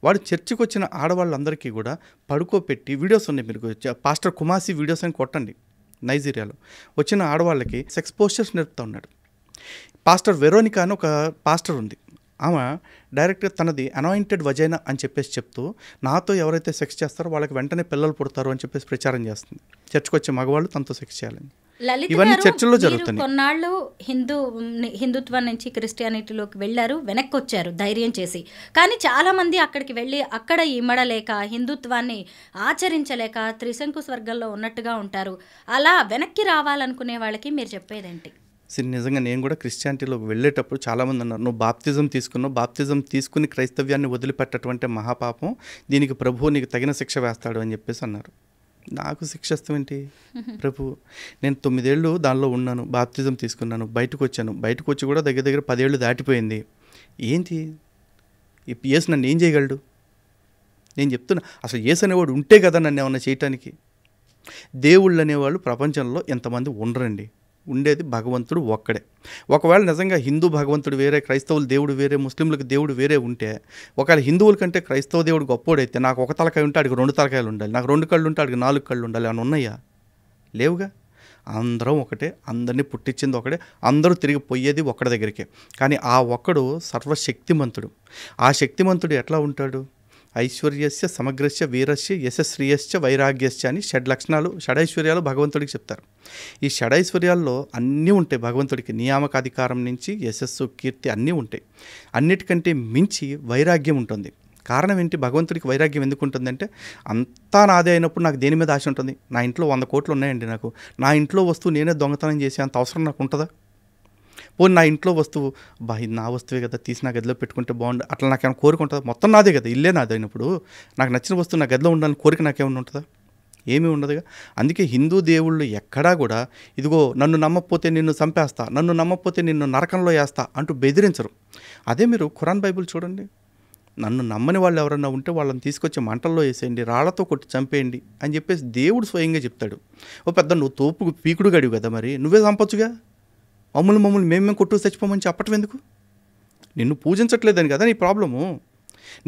వాడు చర్చికి వచ్చిన ఆడవాళ్ళందరికీ కూడా పడుకోపెట్టి, వీడియోస్ ఉన్నాయి, మీరు పాస్టర్ కుమాసి వీడియోస్ అని కొట్టండి. నైజీరియాలో వచ్చిన ఆడవాళ్ళకి సెక్స్ పోస్చర్స్ నేర్పుతూ ఉన్నాడు. పాస్టర్ వెరోనికా అని ఒక పాస్టర్ ఉంది. ఆమె డైరెక్ట్గా తనది అనాయింటెడ్ వజైనా అని చెప్పేసి చెప్తూ, నాతో ఎవరైతే సెక్స్ చేస్తారో వాళ్ళకి వెంటనే పిల్లలు పుడతారు అని చెప్పేసి ప్రచారం చేస్తుంది. చర్చికి వచ్చే మగవాళ్ళు తనతో సెక్స్ చేయాలని. ఇవన్నీ చర్చల్లో జరుగుతుంది. కొన్నాళ్ళు హిందుత్వం నుంచి క్రిస్టియానిటీలోకి వెళ్ళారు, వెనక్కి వచ్చారు ధైర్యం చేసి. కానీ చాలామంది అక్కడికి వెళ్ళి అక్కడ ఇమ్మడలేక, హిందుత్వాన్ని ఆచరించలేక త్రిశంకు స్వర్గంలో ఉన్నట్టుగా ఉంటారు. అలా వెనక్కి రావాలనుకునే వాళ్ళకి మీరు చెప్పేదేంటి? నిజంగా నేను కూడా క్రిస్టియానిటీలోకి వెళ్ళేటప్పుడు చాలామంది అన్నారు, నువ్వు బాప్తిజం తీసుకున్నావు, బాప్తిజం తీసుకుని క్రైస్తవ్యాన్ని వదిలిపెట్టటువంటి మహాపాపం, దీనికి ప్రభువు నీకు తగిన శిక్ష వేస్తాడు అని చెప్పేసి అన్నారు. నాకు శిక్షిస్తాం ఏంటి ప్రభు? నేను 9 ఏళ్ళు దానిలో ఉన్నాను, బాప్తిజం తీసుకున్నాను, బయటకు వచ్చాను. బయటకు వచ్చి కూడా దగ్గర దగ్గర 10 ఏళ్ళు దాటిపోయింది. ఏంటి యేసు నన్ను ఏం చేయగలడు? నేను చెప్తున్నా, అసలు యేసు అనేవాడు ఉంటే కదా నన్ను ఏమన్నా చేయటానికి. దేవుళ్ళు అనేవాళ్ళు ప్రపంచంలో ఎంతమంది ఉండరండి. ఉండేది భగవంతుడు ఒక్కడే. ఒకవేళ నిజంగా హిందూ భగవంతుడు వేరే, క్రైస్తవులు దేవుడు వేరే, ముస్లింలకు దేవుడు వేరే ఉంటే, ఒకవేళ హిందువుల కంటే క్రైస్తవ దేవుడు గొప్పోడైతే నాకు ఒక తలకాయ ఉంటే అడిగి 2 తలకాయలు ఉండాలి, నాకు 2 కళ్ళు ఉంటే అడిగి 4 కళ్ళు ఉండాలి అని ఉన్నాయా? లేవుగా. అందరం ఒకటే, అందరినీ పుట్టించింది ఒకటే, అందరూ తిరిగి పోయేది ఒక్కడి దగ్గరికే. కానీ ఆ ఒక్కడు సర్వశక్తిమంతుడు. ఆ శక్తిమంతుడు ఎట్లా ఉంటాడు? ఐశ్వర్యస్య సమగ్రస్య వీరస్య యశశ్రీయస్య వైరాగ్యస్య అని 6 లక్షణాలు, షడైశ్వర్యాలు భగవంతుడికి చెప్తారు. ఈ షడైశ్వర్యాల్లో అన్నీ ఉంటాయి భగవంతుడికి. నియామకాధికారం నుంచి యశస్సు, కీర్తి అన్నీ ఉంటాయి. అన్నిటికంటే మించి వైరాగ్యం ఉంటుంది. కారణం ఏంటి? భగవంతుడికి వైరాగ్యం ఎందుకు ఉంటుందంటే, అంతా నాదే అయినప్పుడు నాకు దేని మీద ఆశ ఉంటుంది? నా ఇంట్లో 100 కోట్లు ఉన్నాయండి, నాకు నా ఇంట్లో వస్తువు నేనే దొంగతనం చేసే అంత అవసరం నాకు ఉంటుందా? పోనీ నా ఇంట్లో వస్తువు, ఇది నా వస్తువే కదా, తీసి నా గదిలో పెట్టుకుంటే బాగుండు, అట్లా నాకేమైనా కోరిక ఉంటుందా? మొత్తం నాదే కదా, ఇల్లే నాదే అయినప్పుడు నాకు నచ్చిన వస్తువు నా గదిలో ఉండాలని కోరిక నాకేమైనా ఉంటుందా? ఏమీ ఉండదుగా. అందుకే హిందూ దేవుళ్ళు ఎక్కడా కూడా ఇదిగో నన్ను నమ్మకపోతే నిన్ను చంపేస్తా, నన్ను నమ్మకపోతే నిన్ను నరకంలో వేస్తా అంటూ బెదిరించరు. అదే మీరు ఖురాన్ బైబిల్ చూడండి, నన్ను నమ్మని వాళ్ళు ఎవరన్నా ఉంటే వాళ్ళని తీసుకొచ్చి మంటల్లో వేసేయండి, రాళ్లతో కొట్టి చంపేయండి అని చెప్పేసి దేవుడు స్వయంగా చెప్తాడు. ఓ పెద్ద నువ్వు తోపు పీకుడు గడివి కదా, మరి నువ్వే చంపొచ్చుగా, మమ్మల్ని మేమే కొట్టు చచ్చిపోమని చెప్పటం ఎందుకు? నిన్ను పూజించట్లేదని కదా నీ ప్రాబ్లము.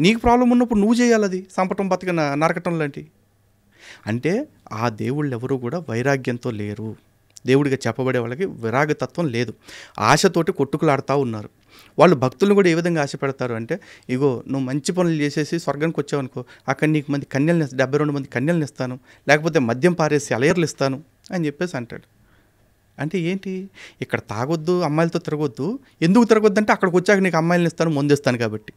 నీకు ప్రాబ్లం ఉన్నప్పుడు నువ్వు చేయాలి, అది చంపటం బతక నరకటం లాంటి. అంటే ఆ దేవుళ్ళు ఎవరు కూడా వైరాగ్యంతో లేరు. దేవుడిగా చెప్పబడే వాళ్ళకి విరాగతత్వం లేదు, ఆశతోటి కొట్టుకులాడుతూ ఉన్నారు. వాళ్ళు భక్తులను కూడా ఏ విధంగా ఆశ పెడతారు అంటే, ఇగో నువ్వు మంచి పనులు చేసేసి స్వర్గానికి వచ్చావనుకో, అక్కడ నీకు మంది కన్యల్ని 72 మంది కన్యల్ని ఇస్తాను, లేకపోతే మద్యం పారేసి అలయర్లు ఇస్తాను అని చెప్పేసి అంటాడు. అంటే ఏంటి, ఇక్కడ తాగొద్దు, అమ్మాయిలతో తిరగొద్దు, ఎందుకు తిరగొద్దు అంటే అక్కడికి వచ్చాక నీకు అమ్మాయిలను ఇస్తాను, ముందిస్తాను కాబట్టి.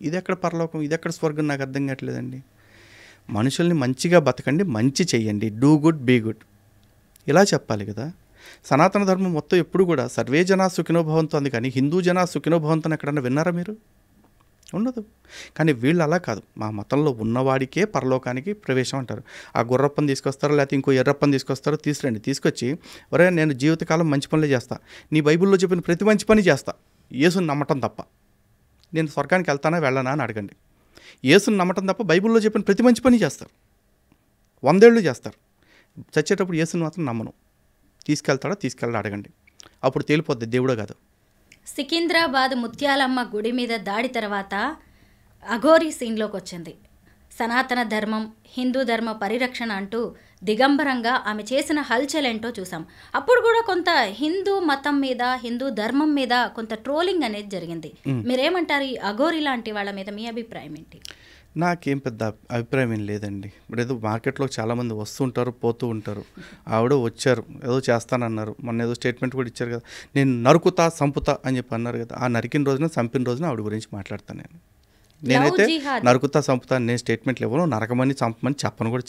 ఇది ఎక్కడ పరలోకం, ఇది ఎక్కడ స్వర్గం, నాకు అర్థం కావట్లేదండి. మనుషుల్ని మంచిగా బతకండి, మంచి చెయ్యండి, డూ గుడ్ బీ గుడ్, ఇలా చెప్పాలి కదా. సనాతన ధర్మం మొత్తం ఎప్పుడు కూడా సర్వే జనా సుఖినోభవంతో అంది, కానీ హిందూ జనా సుఖినోభవంతో ఎక్కడన్నా విన్నారా మీరు? ఉండదు. కానీ వీళ్ళు అలా కాదు, మా మతంలో ఉన్నవాడికే పరలోకానికి ప్రవేశం అంటారు. ఆ గుర్రప్పని తీసుకొస్తారో లేకపోతే ఇంకో ఎర్రప్పని తీసుకొస్తారో, తీసుకొచ్చి ఒరే నేను జీవితకాలం మంచి పనులే చేస్తా, నీ బైబిల్లో చెప్పిన ప్రతి మంచి పని చేస్తా, యేసుని నమ్మటం తప్ప నేను స్వర్గానికి వెళ్తానా వెళ్ళనా అని అడగండి. యేసుని నమ్మటం తప్ప బైబిల్లో చెప్పిన ప్రతి మంచి పని చేస్తారు, 100 ఏళ్ళు చేస్తారు. చచ్చేటప్పుడు యేసుని మాత్రం నమ్మను. తీసుకెళ్ళడా అడగండి, అప్పుడు తేలిపోద్ది దేవుడో కాదు. సికింద్రాబాద్ ముత్యాలమ్మ గుడి మీద దాడి తర్వాత అఘోరీ సీన్లోకి వచ్చింది. సనాతన ధర్మం, హిందూ ధర్మ పరిరక్షణ అంటూ దిగంబరంగా ఆమె చేసిన హల్చల్ ఏంటో చూసాం. అప్పుడు కూడా కొంత హిందూ మతం మీద, హిందూ ధర్మం మీద కొంత ట్రోలింగ్ అనేది జరిగింది. మీరేమంటారు ఈ అఘోరీ లాంటి వాళ్ళ మీద? మీ అభిప్రాయం ఏంటి? నాకేం పెద్ద అభిప్రాయం ఏం లేదండి. ఇప్పుడు ఏదో మార్కెట్లో చాలామంది వస్తుంటారు, పోతూ ఉంటారు. ఆవిడ వచ్చారు, ఏదో చేస్తానన్నారు, మొన్న ఏదో స్టేట్మెంట్ కూడా ఇచ్చారు కదా, నేను నరుకుతా సంపుతా అని చెప్పి అన్నారు కదా. ఆ నరికిన రోజున చంపిన రోజున ఆవిడ గురించి మాట్లాడతాను నేనైతే నరుకుతా సంపుతా నేను స్టేట్మెంట్లు ఇవ్వను, నరకమని చంపమని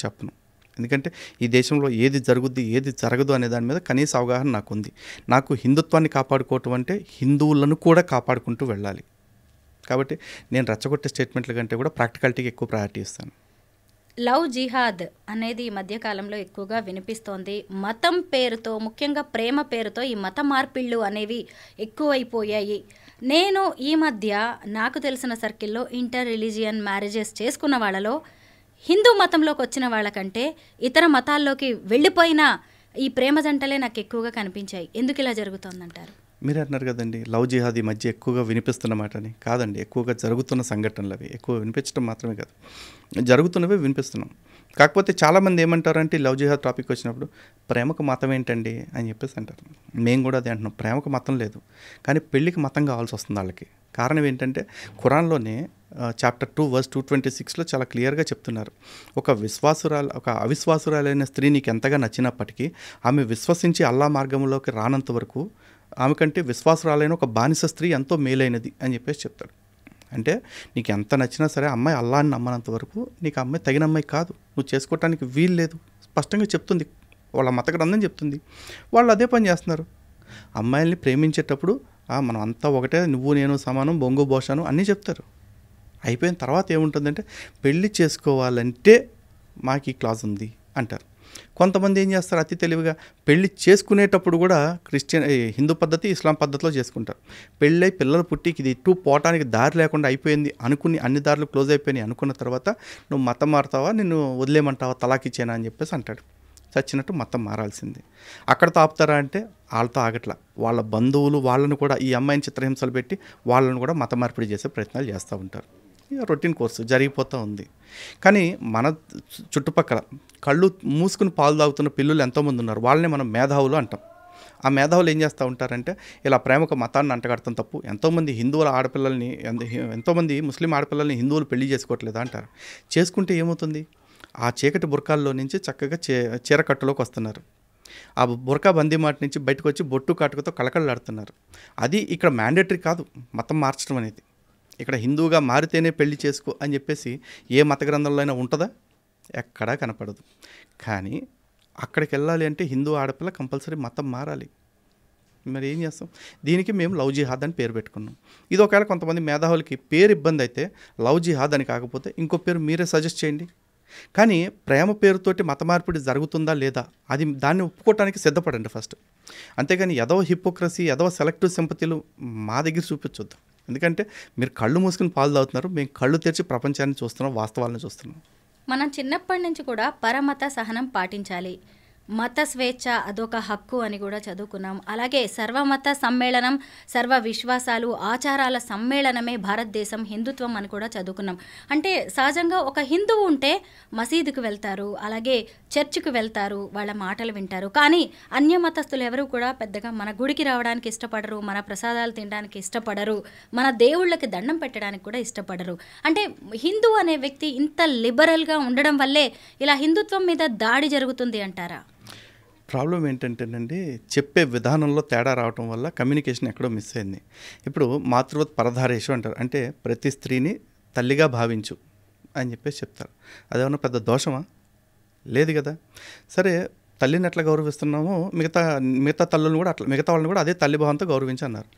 చెప్పను. ఎందుకంటే ఈ దేశంలో ఏది జరుగుద్ది ఏది జరగదు అనే దాని మీద కనీస అవగాహన నాకు ఉంది. నాకు హిందుత్వాన్ని కాపాడుకోవటం అంటే హిందువులను కూడా కాపాడుకుంటూ వెళ్ళాలి. కాబట్టి నేను రెచ్చగొట్టే స్టేట్మెంట్ల కంటే కూడా ప్రాక్టికాలిటీకి ఎక్కువ ప్రయారిటీ ఇస్తాను. లవ్ జిహాద్ అనేది ఈ మధ్యకాలంలో ఎక్కువగా వినిపిస్తోంది. మతం పేరుతో, ముఖ్యంగా ప్రేమ పేరుతో ఈ మత మార్పిళ్ళు అనేవి ఎక్కువైపోయాయి. నేను ఈ మధ్య నాకు తెలిసిన సర్కిల్లో ఇంటర్ రిలీజియన్ మ్యారేజెస్ చేసుకున్న వాళ్ళలో హిందూ మతంలోకి వచ్చిన వాళ్ళకంటే ఇతర మతాల్లోకి వెళ్ళిపోయిన ఈ ప్రేమ జంటలే నాకు ఎక్కువగా కనిపించాయి. ఎందుకు ఇలా జరుగుతోందంటారు? మీరు అన్నారు కదండి లవ్ జిహాద్ ఈ మధ్య ఎక్కువగా వినిపిస్తున్నమాట అని. కాదండి, ఎక్కువగా జరుగుతున్న సంఘటనలు అవి. ఎక్కువ వినిపించడం మాత్రమే కాదు, జరుగుతున్నవే వినిపిస్తున్నాం. కాకపోతే చాలామంది ఏమంటారంటే లవ్ జిహాద్ టాపిక్ వచ్చినప్పుడు ప్రేమకు మతం ఏంటండి అని చెప్పేసి అంటారు. మేము కూడా అదే అంటున్నాం, ప్రేమకు మతం లేదు, కానీ పెళ్ళికి మతం కావాల్సి వస్తుంది వాళ్ళకి. కారణం ఏంటంటే ఖురాన్లోనే చాప్టర్ 2 వర్స్ 226లో చాలా క్లియర్గా చెప్తున్నారు, ఒక అవిశ్వాసురాలైన స్త్రీ నీకు ఎంతగా నచ్చినప్పటికీ ఆమె విశ్వసించి అల్లా మార్గంలోకి రానంత వరకు ఆమె కంటే విశ్వాసురాలైన ఒక బానిస స్త్రీ ఎంతో మేలైనది అని చెప్పేసి చెప్తాడు. అంటే నీకు ఎంత నచ్చినా సరే అమ్మాయి అల్లాని నమ్మనంత వరకు నీకు అమ్మాయి తగిన అమ్మాయి కాదు, నువ్వు చేసుకోవటానికి వీలు లేదు. స్పష్టంగా చెప్తుంది, వాళ్ళ మత గ్రంథం చెప్తుంది. వాళ్ళు అదే పని చేస్తున్నారు. అమ్మాయిల్ని ప్రేమించేటప్పుడు మనం అంతా ఒకటే, నువ్వు నేను సమానం, బొంగు బోషాను అన్నీ చెప్తారు. అయిపోయిన తర్వాత ఏముంటుందంటే పెళ్ళి చేసుకోవాలంటే మాకు ఈ క్లాజ్ ఉంది అంటారు. కొంతమంది ఏం చేస్తారు అతి తెలివిగా, పెళ్ళి చేసుకునేటప్పుడు కూడా హిందూ పద్ధతి ఇస్లాం పద్ధతిలో చేసుకుంటారు. పెళ్ళై పిల్లలు పుట్టి ఇది ఇటు పోవటానికి దారి లేకుండా అయిపోయింది అనుకుని, అన్ని దారులు క్లోజ్ అయిపోయినాయి అనుకున్న తర్వాత నువ్వు మతం మారుతావా, నిన్ను వదిలేమంటావా, తలాకిచ్చేనా అని చెప్పేసి అంటాడు. చచ్చినట్టు మతం మారాల్సింది. అక్కడ ఆపుతారా అంటే వాళ్ళతో ఆగట్లా, వాళ్ళ బంధువులు వాళ్ళను కూడా ఈ అమ్మాయిని చిత్రహింసలు పెట్టి వాళ్ళను కూడా మత మార్పిడి చేసే ప్రయత్నాలు చేస్తూ ఉంటారు. ఇక రొటీన్ కోర్సు జరిగిపోతూ ఉంది. కానీ మన చుట్టుపక్కల కళ్ళు మూసుకుని పాలు తాగుతున్న పిల్లలు ఎంతోమంది ఉన్నారు. వాళ్ళని మనం మేధావులు అంటాం. ఆ మేధావులు ఏం చేస్తూ ఉంటారంటే ఇలా ప్రేమకు మతాన్ని అంటగడతాం తప్పు, ఎంతోమంది హిందువుల ఆడపిల్లల్ని, ఎంతోమంది ముస్లిం ఆడపిల్లల్ని హిందువులు పెళ్లి చేసుకోవట్లేదా అంటారు. చేసుకుంటే ఏమవుతుంది, ఆ చీకటి బుర్కాల్లో నుంచి చక్కగా చీరకట్టులోకి వస్తున్నారు. ఆ బుర్కా బందీ మాట నుంచి బయటకు వచ్చి బొట్టు కాటుకతో కళకళలాడుతున్నారు. అది ఇక్కడ మ్యాండేటరీ కాదు మతం మార్చడం అనేది. ఇక్కడ హిందువుగా మారితేనే పెళ్లి చేసుకో అని చెప్పేసి ఏ మత గ్రంథంలో అయినా ఉంటుందా? ఎక్కడా కనపడదు. కానీ అక్కడికి వెళ్ళాలి అంటే హిందూ ఆడపిల్ల కంపల్సరీ మతం మారాలి. మరి ఏం చేస్తాం? దీనికి మేము లవ్ జిహాద్ అని పేరు పెట్టుకున్నాం. ఇది ఒకవేళ కొంతమంది మేధావులకి పేరు ఇబ్బంది అయితే లవ్ జిహాద్ అని కాకపోతే ఇంకో పేరు మీరే సజెస్ట్ చేయండి. కానీ ప్రేమ పేరుతోటి మత మార్పిడి జరుగుతుందా లేదా అది దాన్ని ఒప్పుకోవటానికి సిద్ధపడండి ఫస్ట్. అంతేగాని ఏదో హిపోక్రసీ, ఏదో సెలెక్టివ్ సింపతిలు మా దగ్గర చూపించొద్దు. ఎందుకంటే మీరు కళ్ళు మూసుకుని పాలు తాగుతున్నారు, మేము కళ్ళు తెరిచి ప్రపంచాన్ని చూస్తున్నాం, వాస్తవాలను చూస్తున్నాం. మనం చిన్నప్పటి నుంచి కూడా పరమత సహనం పాటించాలి. మత స్వేచ్ఛ అదొక హక్కు అని కూడా చదువుకున్నాం. అలాగే సర్వమత సమ్మేళనం, సర్వ విశ్వాసాలు, ఆచారాల సమ్మేళనమే భారతదేశం, హిందుత్వం అని కూడా చదువుకున్నాం. అంటే సహజంగా ఒక హిందువు ఉంటే మసీదుకు వెళ్తారు, అలాగే చర్చికి వెళ్తారు, వాళ్ళ మాటలు వింటారు. కానీ అన్యమతస్థులు ఎవరు కూడా పెద్దగా మన గుడికి రావడానికి ఇష్టపడరు, మన ప్రసాదాలు తినడానికి ఇష్టపడరు, మన దేవుళ్ళకి దండం పెట్టడానికి కూడా ఇష్టపడరు. అంటే హిందూ అనే వ్యక్తి ఇంత లిబరల్గా ఉండడం వల్లే ఇలా హిందుత్వం మీద దాడి జరుగుతుంది అంటారా? ప్రాబ్లం ఏంటంటేనండి, చెప్పే విధానంలో తేడా రావటం వల్ల కమ్యూనికేషన్ ఎక్కడో మిస్ అయింది. ఇప్పుడు మాతృవత్ పరధారేషు అంటారు, అంటే ప్రతి స్త్రీని తల్లిగా భావించు అని చెప్పేసి చెప్తారు. అదేమన్నా పెద్ద దోషమా? లేదు కదా. సరే, తల్లిని ఎట్లా గౌరవిస్తున్నామో మిగతా తల్లులను కూడా అట్లా, మిగతా వాళ్ళని కూడా అదే తల్లి భావంతో గౌరవించి అన్నారు.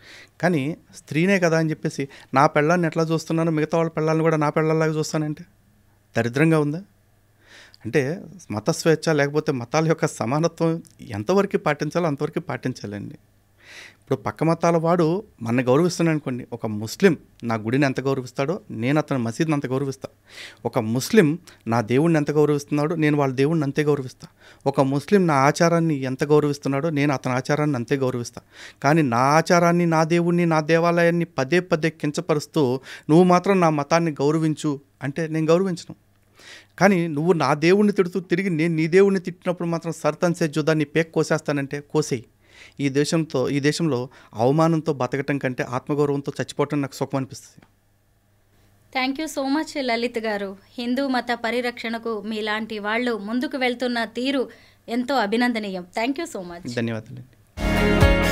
కానీ స్త్రీనే కదా అని చెప్పేసి నా పెళ్ళాన్ని ఎట్లా చూస్తున్నానో మిగతా వాళ్ళ పెళ్ళాలను కూడా నా పెళ్ళాలాగా చూస్తానంటే దరిద్రంగా ఉందా? అంటే మత స్వేచ్ఛ లేకపోతే మతాల యొక్క సమానత్వం ఎంతవరకు పాటించాలో అంతవరకు పాటించాలండి. ఇప్పుడు పక్క మతాల వాడు మన గౌరవిస్తున్నాడు అనుకోండి, ఒక ముస్లిం నా గుడిని ఎంత గౌరవిస్తాడో నేను అతని మసీదుని అంత గౌరవిస్తా. ఒక ముస్లిం నా దేవుడిని ఎంత గౌరవిస్తున్నాడో నేను వాళ్ళ దేవుడిని అంతే గౌరవిస్తా. ఒక ముస్లిం నా ఆచారాన్ని ఎంత గౌరవిస్తున్నాడో నేను అతని ఆచారాన్ని అంతే గౌరవిస్తా. కానీ నా ఆచారాన్ని, నా దేవుడిని, నా దేవాలయాన్ని పదే పదే కించపరుస్తూ నువ్వు మాత్రం నా మతాన్ని గౌరవించు అంటే నేను గౌరవించను. కానీ నువ్వు నా దేవుణ్ణి తిడుతూ తిరిగి నేను నీ దేవుణ్ణి తిట్టినప్పుడు మాత్రం సర్తన్సే జుదాన్ని పేక్ కోసేస్తానంటే కోసేయి. ఈ దేశంలో అవమానంతో బతకటం కంటే ఆత్మగౌరవంతో చచ్చిపోవటం నాకు సుఖం అనిపిస్తుంది. Thank you so much Lalit గారు. హిందూ మత పరిరక్షణకు మీలాంటి వాళ్ళు ముందుకు వెళ్తున్న తీరు ఎంతో అభినందనీయం. Thank you so much. ధన్యవాదాలండి.